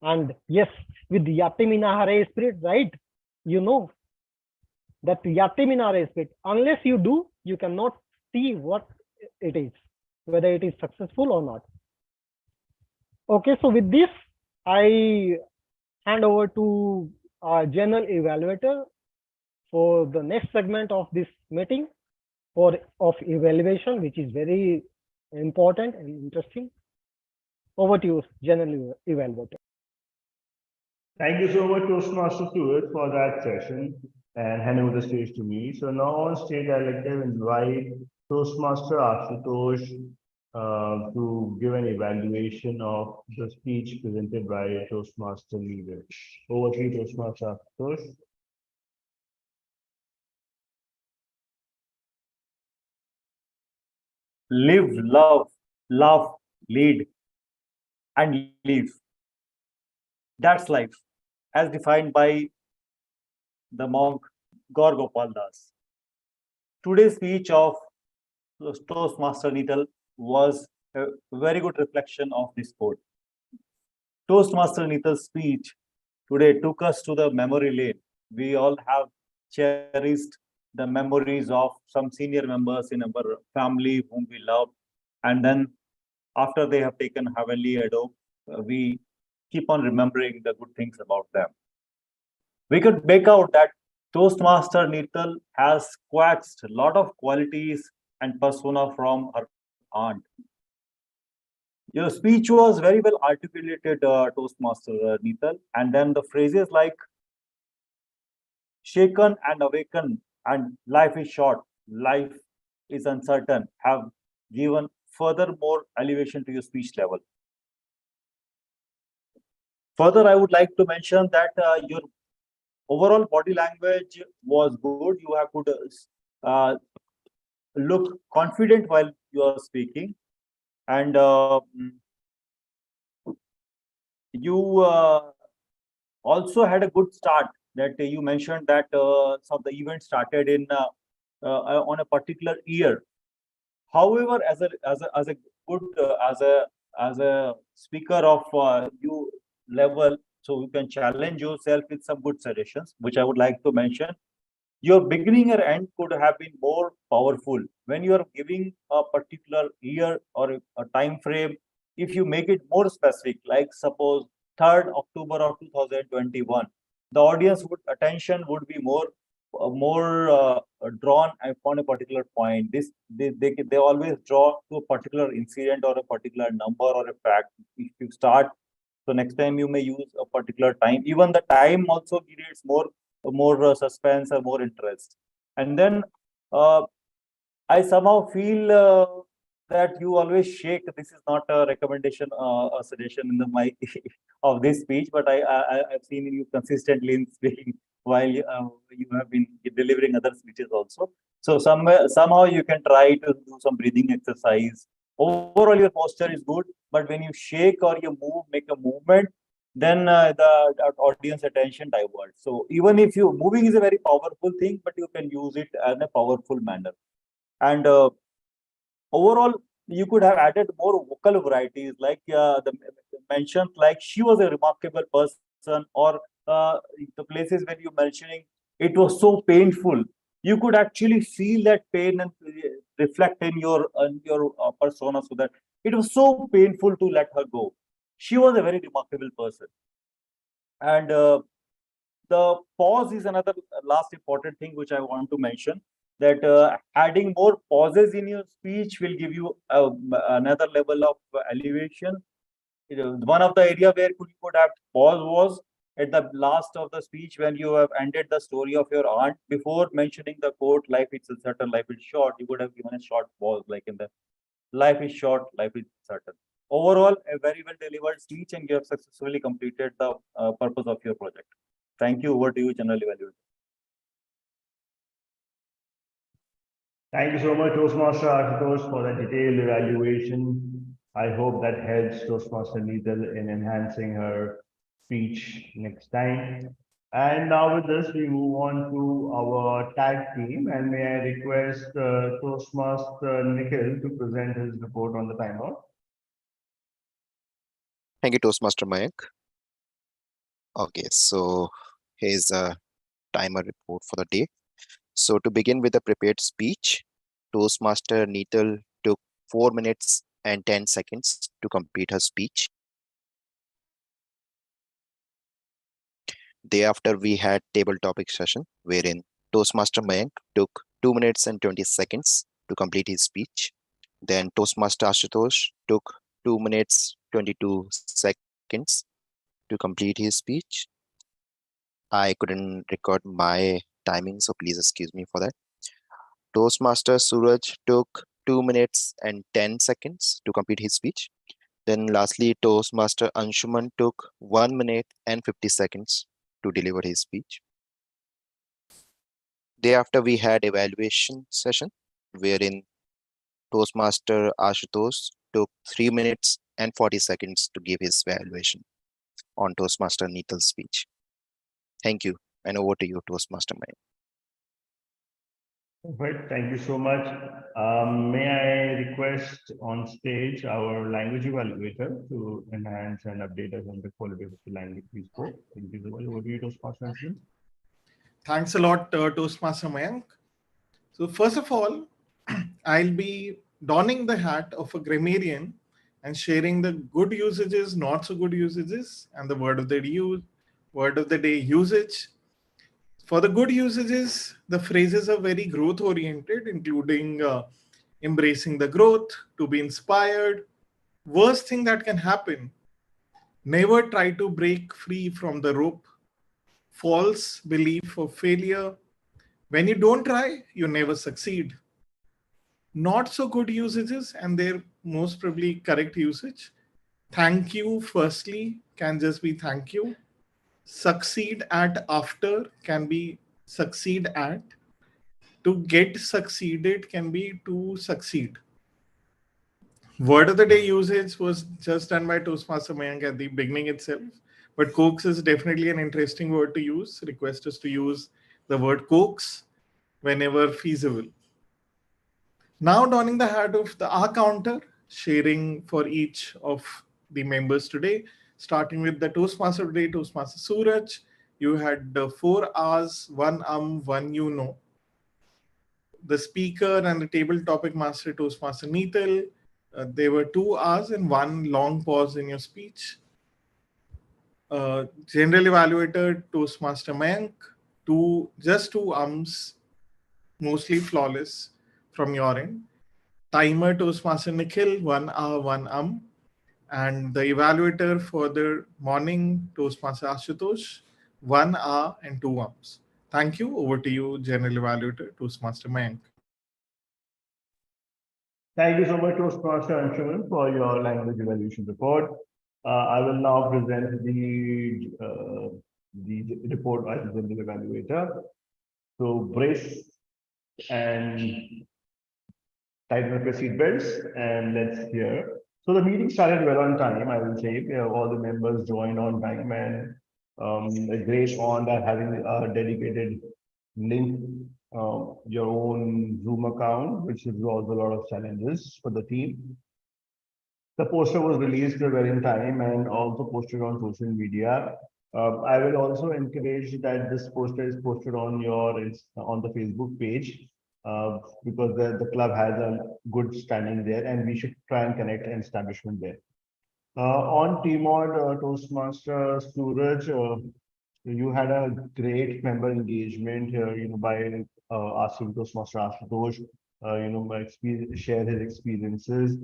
And yes, with Yatimina spirit, right? You know that Yatimina spirit, unless you do, you cannot see what it is, whether it is successful or not. Okay, so with this, I hand over to our general evaluator for the next segment of this meeting of evaluation, which is very important and interesting. Over to you, general evaluator. Thank you so much, Toastmaster Stuart, for that session and hand over the stage to me. So now on stage, I'd like to invite Toastmaster Ashutosh to give an evaluation of the speech presented by Toastmaster leader. Over to you, Toastmaster Ashutosh. Live, love, lead, and leave. That's life, as defined by the monk Gaur Gopal Das. Today's speech of Toastmaster Nital was a very good reflection of this quote. Toastmaster Nital's speech today took us to the memory lane. We all have cherished the memories of some senior members in our family whom we love, and then after they have taken heavenly abode, we keep on remembering the good things about them. We could make out that Toastmaster Neetal has coaxed a lot of qualities and persona from her aunt. Your speech was very well articulated, Toastmaster Neetal, and then the phrases like shaken and awaken and life is short, life is uncertain have given further more elevation to your speech level. Further, I would like to mention that your overall body language was good. You have could look confident while you are speaking, and you also had a good start. That you mentioned that some of the events started in on a particular year. However, as a good as a speaker of you level, so you can challenge yourself with some good suggestions, which I would like to mention. Your beginning or end could have been more powerful when you are giving a particular year or a time frame. If you make it more specific, like suppose 3rd October of 2021, the audience would attention would be more drawn upon a particular point. They always draw to a particular incident or a particular number or a fact. If you start, so next time you may use a particular time. Even the time also creates more suspense or more interest. And then I somehow feel that you always shake. This is not a recommendation or suggestion in the my of this speech, but I've seen you consistently in speaking while you have been delivering other speeches also. So somehow you can try to do some breathing exercise. Overall, your posture is good, but when you shake or you make a movement, then the audience attention diverts. So even if you moving is a very powerful thing, but you can use it in a powerful manner. And overall, you could have added more vocal varieties, like the mentioned, like she was a remarkable person, or the places when you're mentioning it was so painful. You could actually feel that pain and reflect in your persona, so that it was so painful to let her go. She was a very remarkable person. And the pause is another last important thing which I want to mention, that adding more pauses in your speech will give you another level of elevation. One of the area where you could have pause was at the last of the speech, when you have ended the story of your aunt. Before mentioning the quote, life is uncertain, life is short, you could have given a short pause, like in the life is short, life is certain. Overall, a very well delivered speech, and you have successfully completed the purpose of your project. Thank you. Over to you, General Evaluator. Thank you so much, Toastmaster Ashutosh, for the detailed evaluation. I hope that helps Toastmaster Neetal in enhancing her speech next time. And now with this, we move on to our tag team. And may I request Toastmaster Nikhil to present his report on the timer. Thank you, Toastmaster Mayank. Okay, so here's a timer report for the day. So to begin with the prepared speech, Toastmaster Neetal took 4 minutes and 10 seconds to complete her speech. Thereafter, we had table topic session, wherein Toastmaster Mayank took 2 minutes and 20 seconds to complete his speech. Then Toastmaster Ashutosh took 2 minutes 22 seconds to complete his speech. I couldn't record my timing, so please excuse me for that. Toastmaster Suraj took 2 minutes and 10 seconds to complete his speech. Then lastly, Toastmaster Anshuman took 1 minute and 50 seconds to deliver his speech. Thereafter, we had evaluation session, wherein Toastmaster Ashutosh took 3 minutes and 40 seconds to give his evaluation on Toastmaster Neetal's speech. Thank you, and over to you, Toastmaster Mayank. Right, thank you so much. May I request on stage our language evaluator to enhance and update us on the quality of the language we spoke. Thank you. Over to you, Toastmaster Anshuman. Thanks a lot, Toastmaster Mayank. So first of all, I'll be donning the hat of a grammarian and sharing the good usages, not so good usages, and the word of the day usage. For the good usages, the phrases are very growth oriented, including embracing the growth, to be inspired. Worst thing that can happen, never try to break free from the rope, false belief of failure. When you don't try, you never succeed. Not so good usages, and their most probably correct usage. Thank you, firstly, can just be thank you. Succeed at after can be succeed at. To get succeeded can be to succeed. Word of the day usage was just done by Toastmaster Mayank at the beginning itself. But coax is definitely an interesting word to use. Request us to use the word coax whenever feasible. Now donning the hat of the R counter, sharing for each of the members today, starting with the Toastmaster today, Toastmaster Suraj. You had 4 hours, one you know. The speaker and the table topic master, Toastmaster Neetal. There were 2 hours and one long pause in your speech. General evaluator, Toastmaster Mayank. Just two ums, mostly flawless from your end. Timer, Toastmaster Nikhil, 1 hour, and the evaluator for the morning, Toastmaster Ashutosh, 1 hour and 2 ums. Thank you. Over to you, General Evaluator, Toastmaster Mayank. Thank you so much, Toastmaster Anshuman, for your language evaluation report. I will now present the report as the general evaluator. So brace and tighten up your seatbelts and let's hear. So the meeting started well on time, I will say. All the members joined on time, and a great honor having a dedicated link, your own Zoom account, which resolves a lot of challenges for the team. The poster was released well in time and also posted on social media. I will also encourage that this poster is posted on on the Facebook page, because the club has a good standing there, and we should try and connect an establishment there. On TMOD, Toastmaster Suraj, you had a great member engagement here, by asking Toastmaster Ashutosh, share his experiences.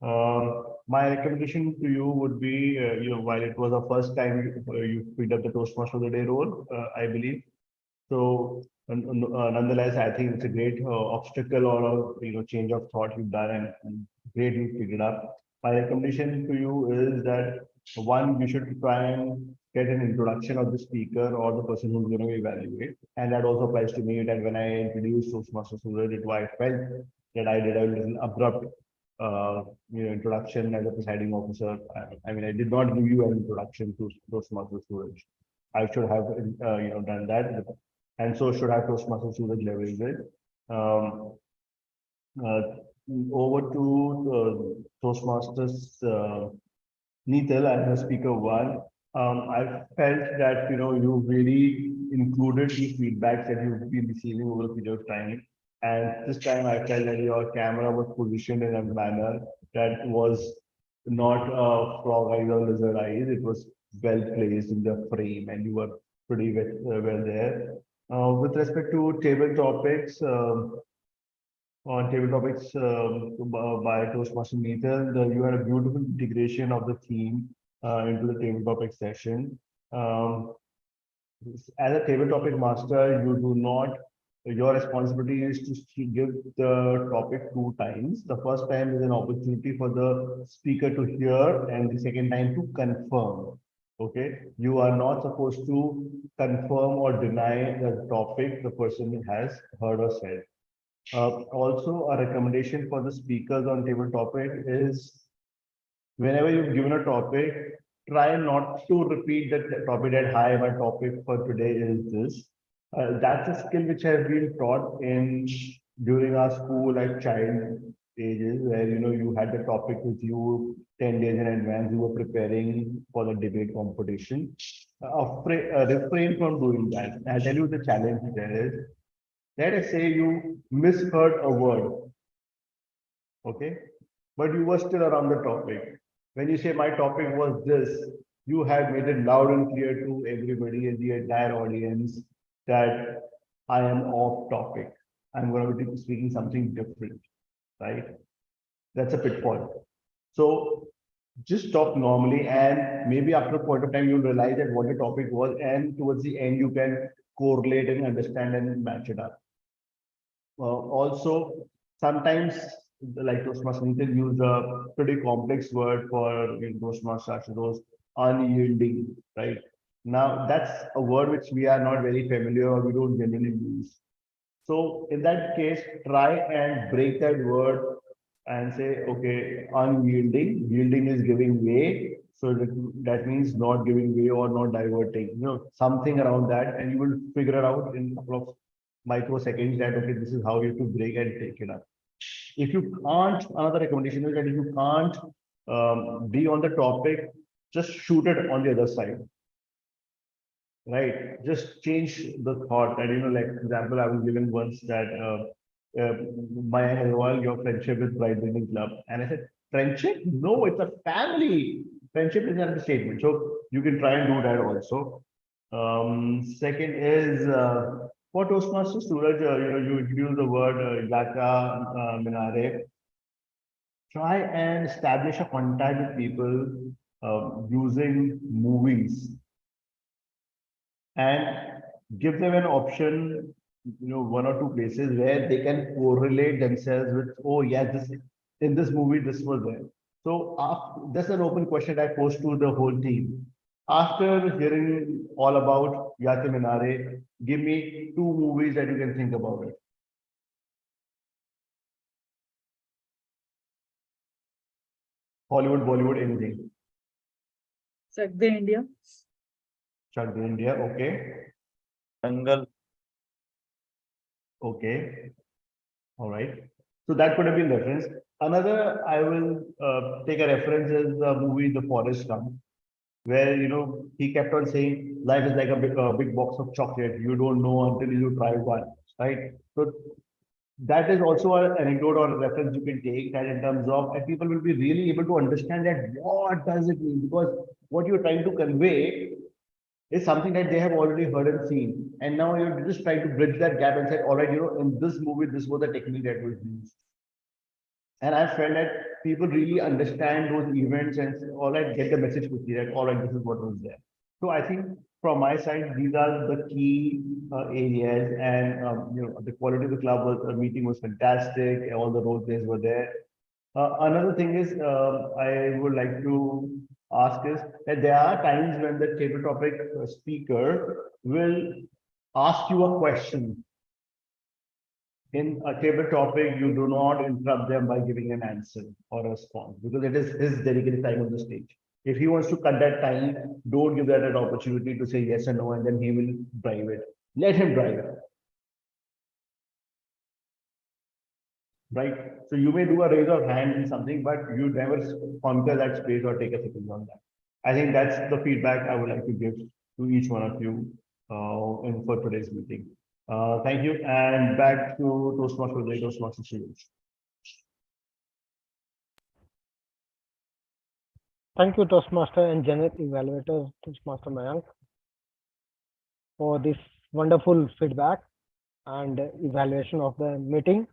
My recommendation to you would be, while it was the first time you picked up the Toastmaster of the Day role, I believe. So nonetheless, I think it's a great obstacle or a change of thought you've done, and great you picked it up. My recommendation to you is that one, you should try and get an introduction of the speaker or the person who's going to evaluate, and that also applies to me. That when I introduced Toastmaster Suraj, I felt that I did a little abrupt, introduction as a presiding officer. I mean, I did not give you an introduction to Toastmaster Suraj. I should have, done that, and so should have Toastmaster Suraj leveraged it. Over to Toastmasters Neetal as a speaker one. I felt that you really included the feedback that you've been receiving over a period of time, and this time I felt that your camera was positioned in a manner that was not frog eyes or lizard eyes. It was well placed in the frame, and you were pretty well there. With respect to table topics, on table topics by Toastmaster Neetal, you had a beautiful integration of the theme into the table topic session. As a table topic master, you do not, your responsibility is to give the topic 2 times. The first time is an opportunity for the speaker to hear, and the second time to confirm. Okay, you are not supposed to confirm or deny the topic the person has heard or said. Also, a recommendation for the speakers on table topic is, whenever you've given a topic, try not to repeat the topic that, hi, my topic for today is this. That's a skill which has been taught during our school at child ages, where you had the topic with you 10 days in advance. You were preparing for the debate competition. Refrain from doing that. I'll tell you the challenge there is. Let us say you misheard a word, okay, but you were still around the topic. when you say my topic was this, you have made it loud and clear to everybody in the entire audience that I am off topic. I'm going to be speaking something different, right? That's a pitfall. So just talk normally, and maybe after a point of time, you'll realize that what the topic was, and towards the end, you can correlate and understand and match it up. Also, sometimes, like Toastmasters use a pretty complex word for Toastmasters, those unyielding, right? Now, that's a word which we are not very familiar or we don't generally use. So in that case, try and break that word and say, okay, unyielding. Yielding is giving way. So that means not giving way or not diverting, something around that. And you will figure it out in a couple of microseconds that, okay, this is how you have to break and take it up. If you can't, another recommendation is that if you can't be on the topic, just shoot it on the other side. Right, just change the thought. And like example, I was given once that Maya Agarwal, your friendship with Pride Building Club, and I said, friendship? No, it's a family. Friendship is an understatement, so you can try and do that also. Second is for Toastmasters, Suraj, you introduced the word Yaka Minare. Try and establish a contact with people using movies and give them an option, one or two places where they can correlate themselves with, oh yeah, this in this movie this was there. So that's an open question I pose to the whole team. After hearing all about Yate Minare, give me two movies that you can think about it. Hollywood, Bollywood, anything. Chak De India. Chak De India, okay. Jungle. Okay. All right. So that could have been reference. Another I will take a reference is the movie The Forest Gump, where he kept on saying life is like a big box of chocolate. You don't know until you try one, right? So that is also an anecdote or a reference you can take that in terms of, and people will be really able to understand that what does it mean, because what you're trying to convey is something that they have already heard and seen. And now you're just trying to bridge that gap and say, all right, in this movie, this was the technique that was used. And I felt that people really understand those events and all right, get the message quickly that all right, this is what was there. So I think from my side, these are the key areas, and the quality of the club meeting was fantastic. All the role plays were there. Another thing is I would like to ask is that there are times when the table topic speaker will ask you a question. In a table topic, you do not interrupt them by giving an answer or a response, because it is his dedicated time on the stage. If he wants to cut that time, don't give that an opportunity to say yes or no, and then he will drive it. Let him drive it. Right? So you may do a raise of hand in something, but you never conquer that space or take a second on that. I think that's the feedback I would like to give to each one of you for today's meeting. Thank you, and back to Toastmasters, Toastmasters students. Thank you, Toastmaster and Janet Evaluator, Toastmaster Mayank, for this wonderful feedback and evaluation of the meeting.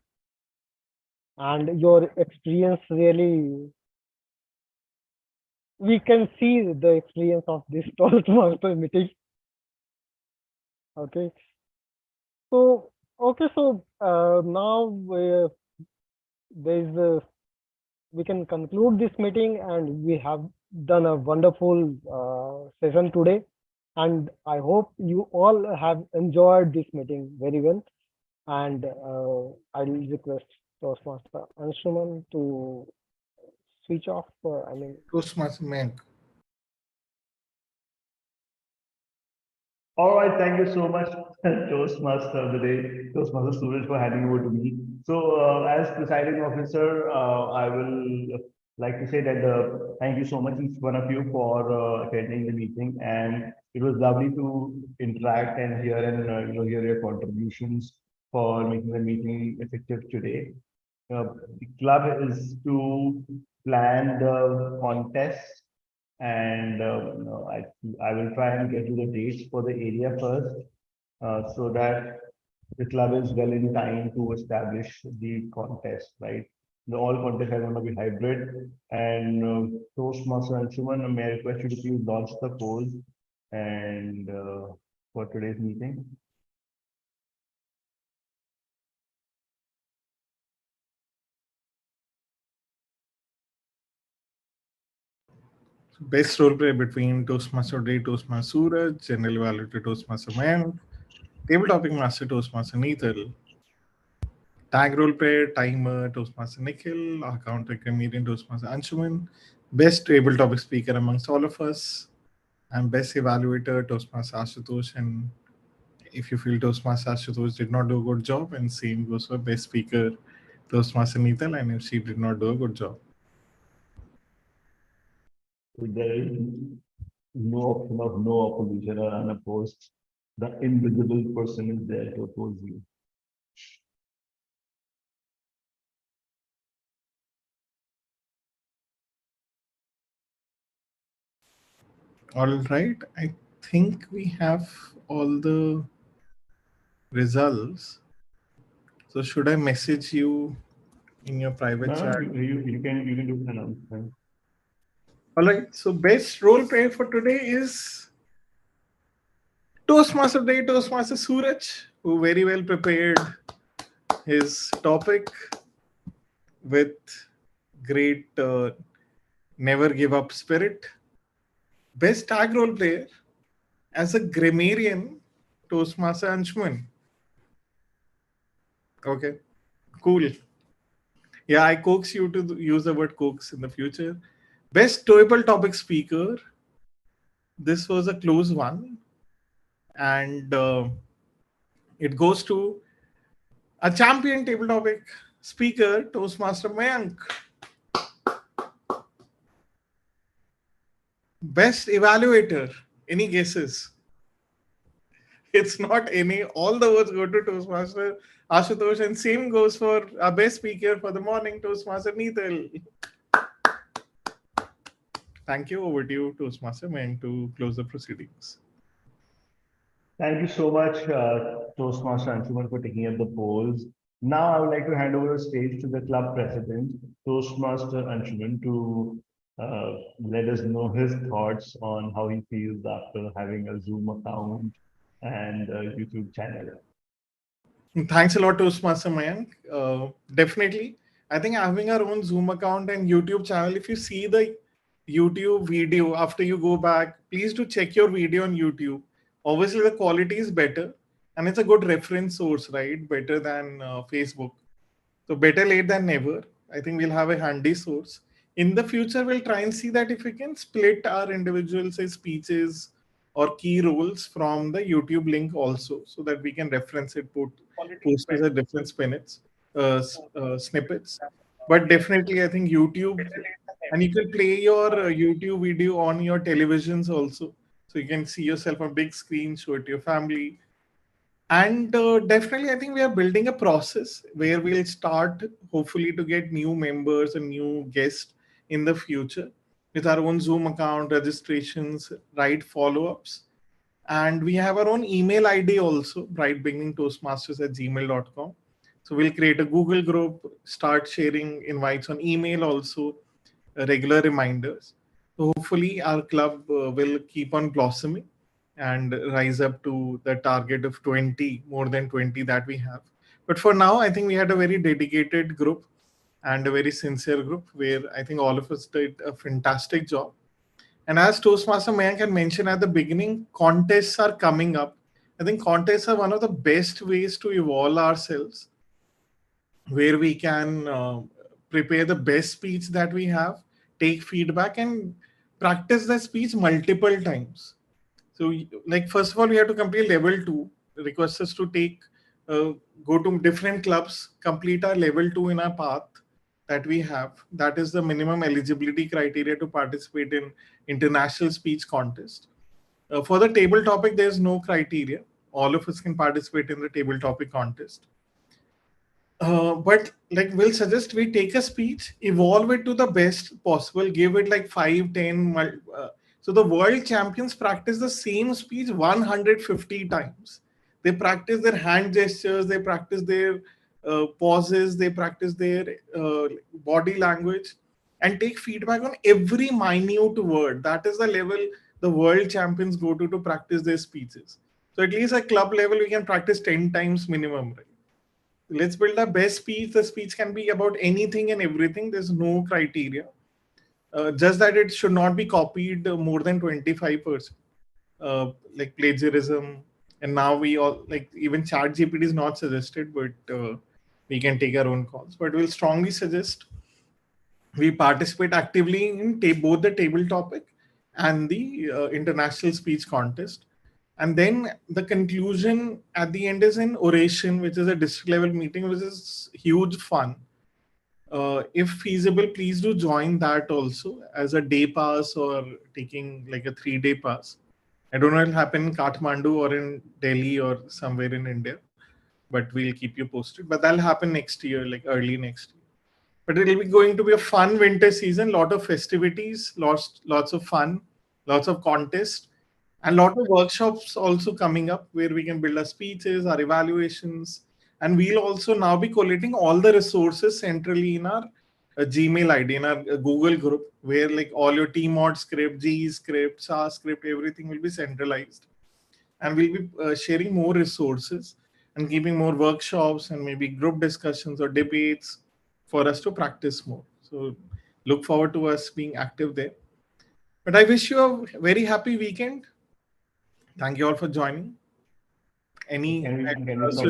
And your experience really, we can see the experience of this Toastmaster meeting. Okay. So, now we can conclude this meeting, and we have done a wonderful session today. And I hope you all have enjoyed this meeting very well. And I will request Toastmaster Anshuman to switch off. Toastmaster Mayank. All right, thank you so much, Toastmaster of the day, Toastmaster Suraj, for handing over to me. So, as presiding officer, I will like to say that thank you so much, each one of you, for attending the meeting, and it was lovely to interact and hear and hear your contributions for making the meeting effective today. the club is to plan the contest, and I will try and get you the dates for the area first, so that the club is well in time to establish the contest, right? The all contests are going to be hybrid, and Toastmaster and Suman, may I request you to please launch the poll and for today's meeting. Best role play between Toastmaster Day, Toastmaster Suraj, General Evaluator Toastmaster Mayank, Table Topic Master Toastmaster Neethal, Tag Role Player, Timer Toastmaster Nikhil, Account Comedian Toastmaster Anshuman, Best Table Topic Speaker amongst all of us, and Best Evaluator Toastmaster Ashutosh. And if you feel Toastmaster Ashutosh did not do a good job, and same goes for Best Speaker Toastmaster Neethal, and if she did not do a good job. There is no option of no opposition or unopposed. The invisible person is there to oppose you. All right, I think we have all the results. So should I message you in your private No, chat? you can do an announcement. All right. So best role play for today is Toastmaster Day, Toastmaster Suraj, who very well prepared his topic with great never give up spirit. Best tag role player as a grammarian, Toastmaster Anshuman. Okay, cool. Yeah, I coax you to use the word coax in the future. Best table topic speaker. This was a close one, and it goes to a champion table topic speaker, Toastmaster Mayank. Best evaluator. Any guesses? It's not any. All the words go to Toastmaster Ashutosh, and same goes for our best speaker for the morning, Toastmaster Neethal. Thank you. Over to you, Toastmaster Mayank, to close the proceedings. Thank you so much, Toastmaster Anshuman, for taking up the polls. Now I would like to hand over the stage to the club president, Toastmaster Anshuman, to let us know his thoughts on how he feels after having a Zoom account and a YouTube channel. Thanks a lot, Toastmaster Mayank. Definitely. I think having our own Zoom account and YouTube channel, if you see the YouTube video after you go back, please do check your video on YouTube. Obviously, the quality is better and it's a good reference source, right? Better than Facebook. So, better late than never. I think we'll have a handy source. In the future, we'll try and see that if we can split our individual, say, speeches or key roles from the YouTube link also, so that we can reference it, post as a different snippets. But definitely, I think YouTube, and you can play your YouTube video on your televisions also, so you can see yourself on big screen, show it to your family. And definitely, I think we are building a process where we'll start hopefully to get new members and new guests in the future with our own Zoom account, registrations, right follow ups. And we have our own email ID also, brightbeginningtoastmasters@gmail.com. So we'll create a Google group, start sharing invites on email also, regular reminders. So hopefully, our club will keep on blossoming and rise up to the target of 20, more than 20 that we have. But for now, I think we had a very dedicated group and a very sincere group where I think all of us did a fantastic job. And as Toastmaster Mayank had mentioned at the beginning, contests are coming up. I think contests are one of the best ways to evolve ourselves, where we can prepare the best speech that we have, take feedback, and practice the speech multiple times. So, like, first of all, we have to complete level 2. Request us to take, go to different clubs, complete our level 2 in our path that we have. That is the minimum eligibility criteria to participate in international speech contest. For the table topic, there's no criteria. All of us can participate in the table topic contest. But like we'll suggest we take a speech, evolve it to the best possible, give it like 5, 10. So the world champions practice the same speech 150 times. They practice their hand gestures, they practice their pauses, they practice their body language, and take feedback on every minute word. That is the level the world champions go to practice their speeches. So at least at club level, we can practice 10 times minimum, right? Let's build a best speech. The speech can be about anything and everything. There's no criteria. Just that it should not be copied more than 25%. Like plagiarism. And now we all, like, even chat GPT is not suggested, but we can take our own calls. But we'll strongly suggest we participate actively in both the table topic and the international speech contest. And then the conclusion at the end is an oration, which is a district level meeting, which is huge fun. If feasible, please do join that also as a day pass or taking like a 3-day pass. I don't know if it'll happen in Kathmandu or in Delhi or somewhere in India, but we'll keep you posted. But that'll happen next year, like early next year. But it'll be going to be a fun winter season, lot of festivities, lots of fun, lots of contests, and lot of workshops also coming up where we can build our speeches, our evaluations, and we'll also now be collating all the resources centrally in our Gmail ID, in our Google group, where like all your Tmod script, G script, SA script, everything will be centralized. And we'll be sharing more resources and giving more workshops and maybe group discussions or debates for us to practice more. So look forward to us being active there. But I wish you a very happy weekend. Thank you all for joining. Any Can we also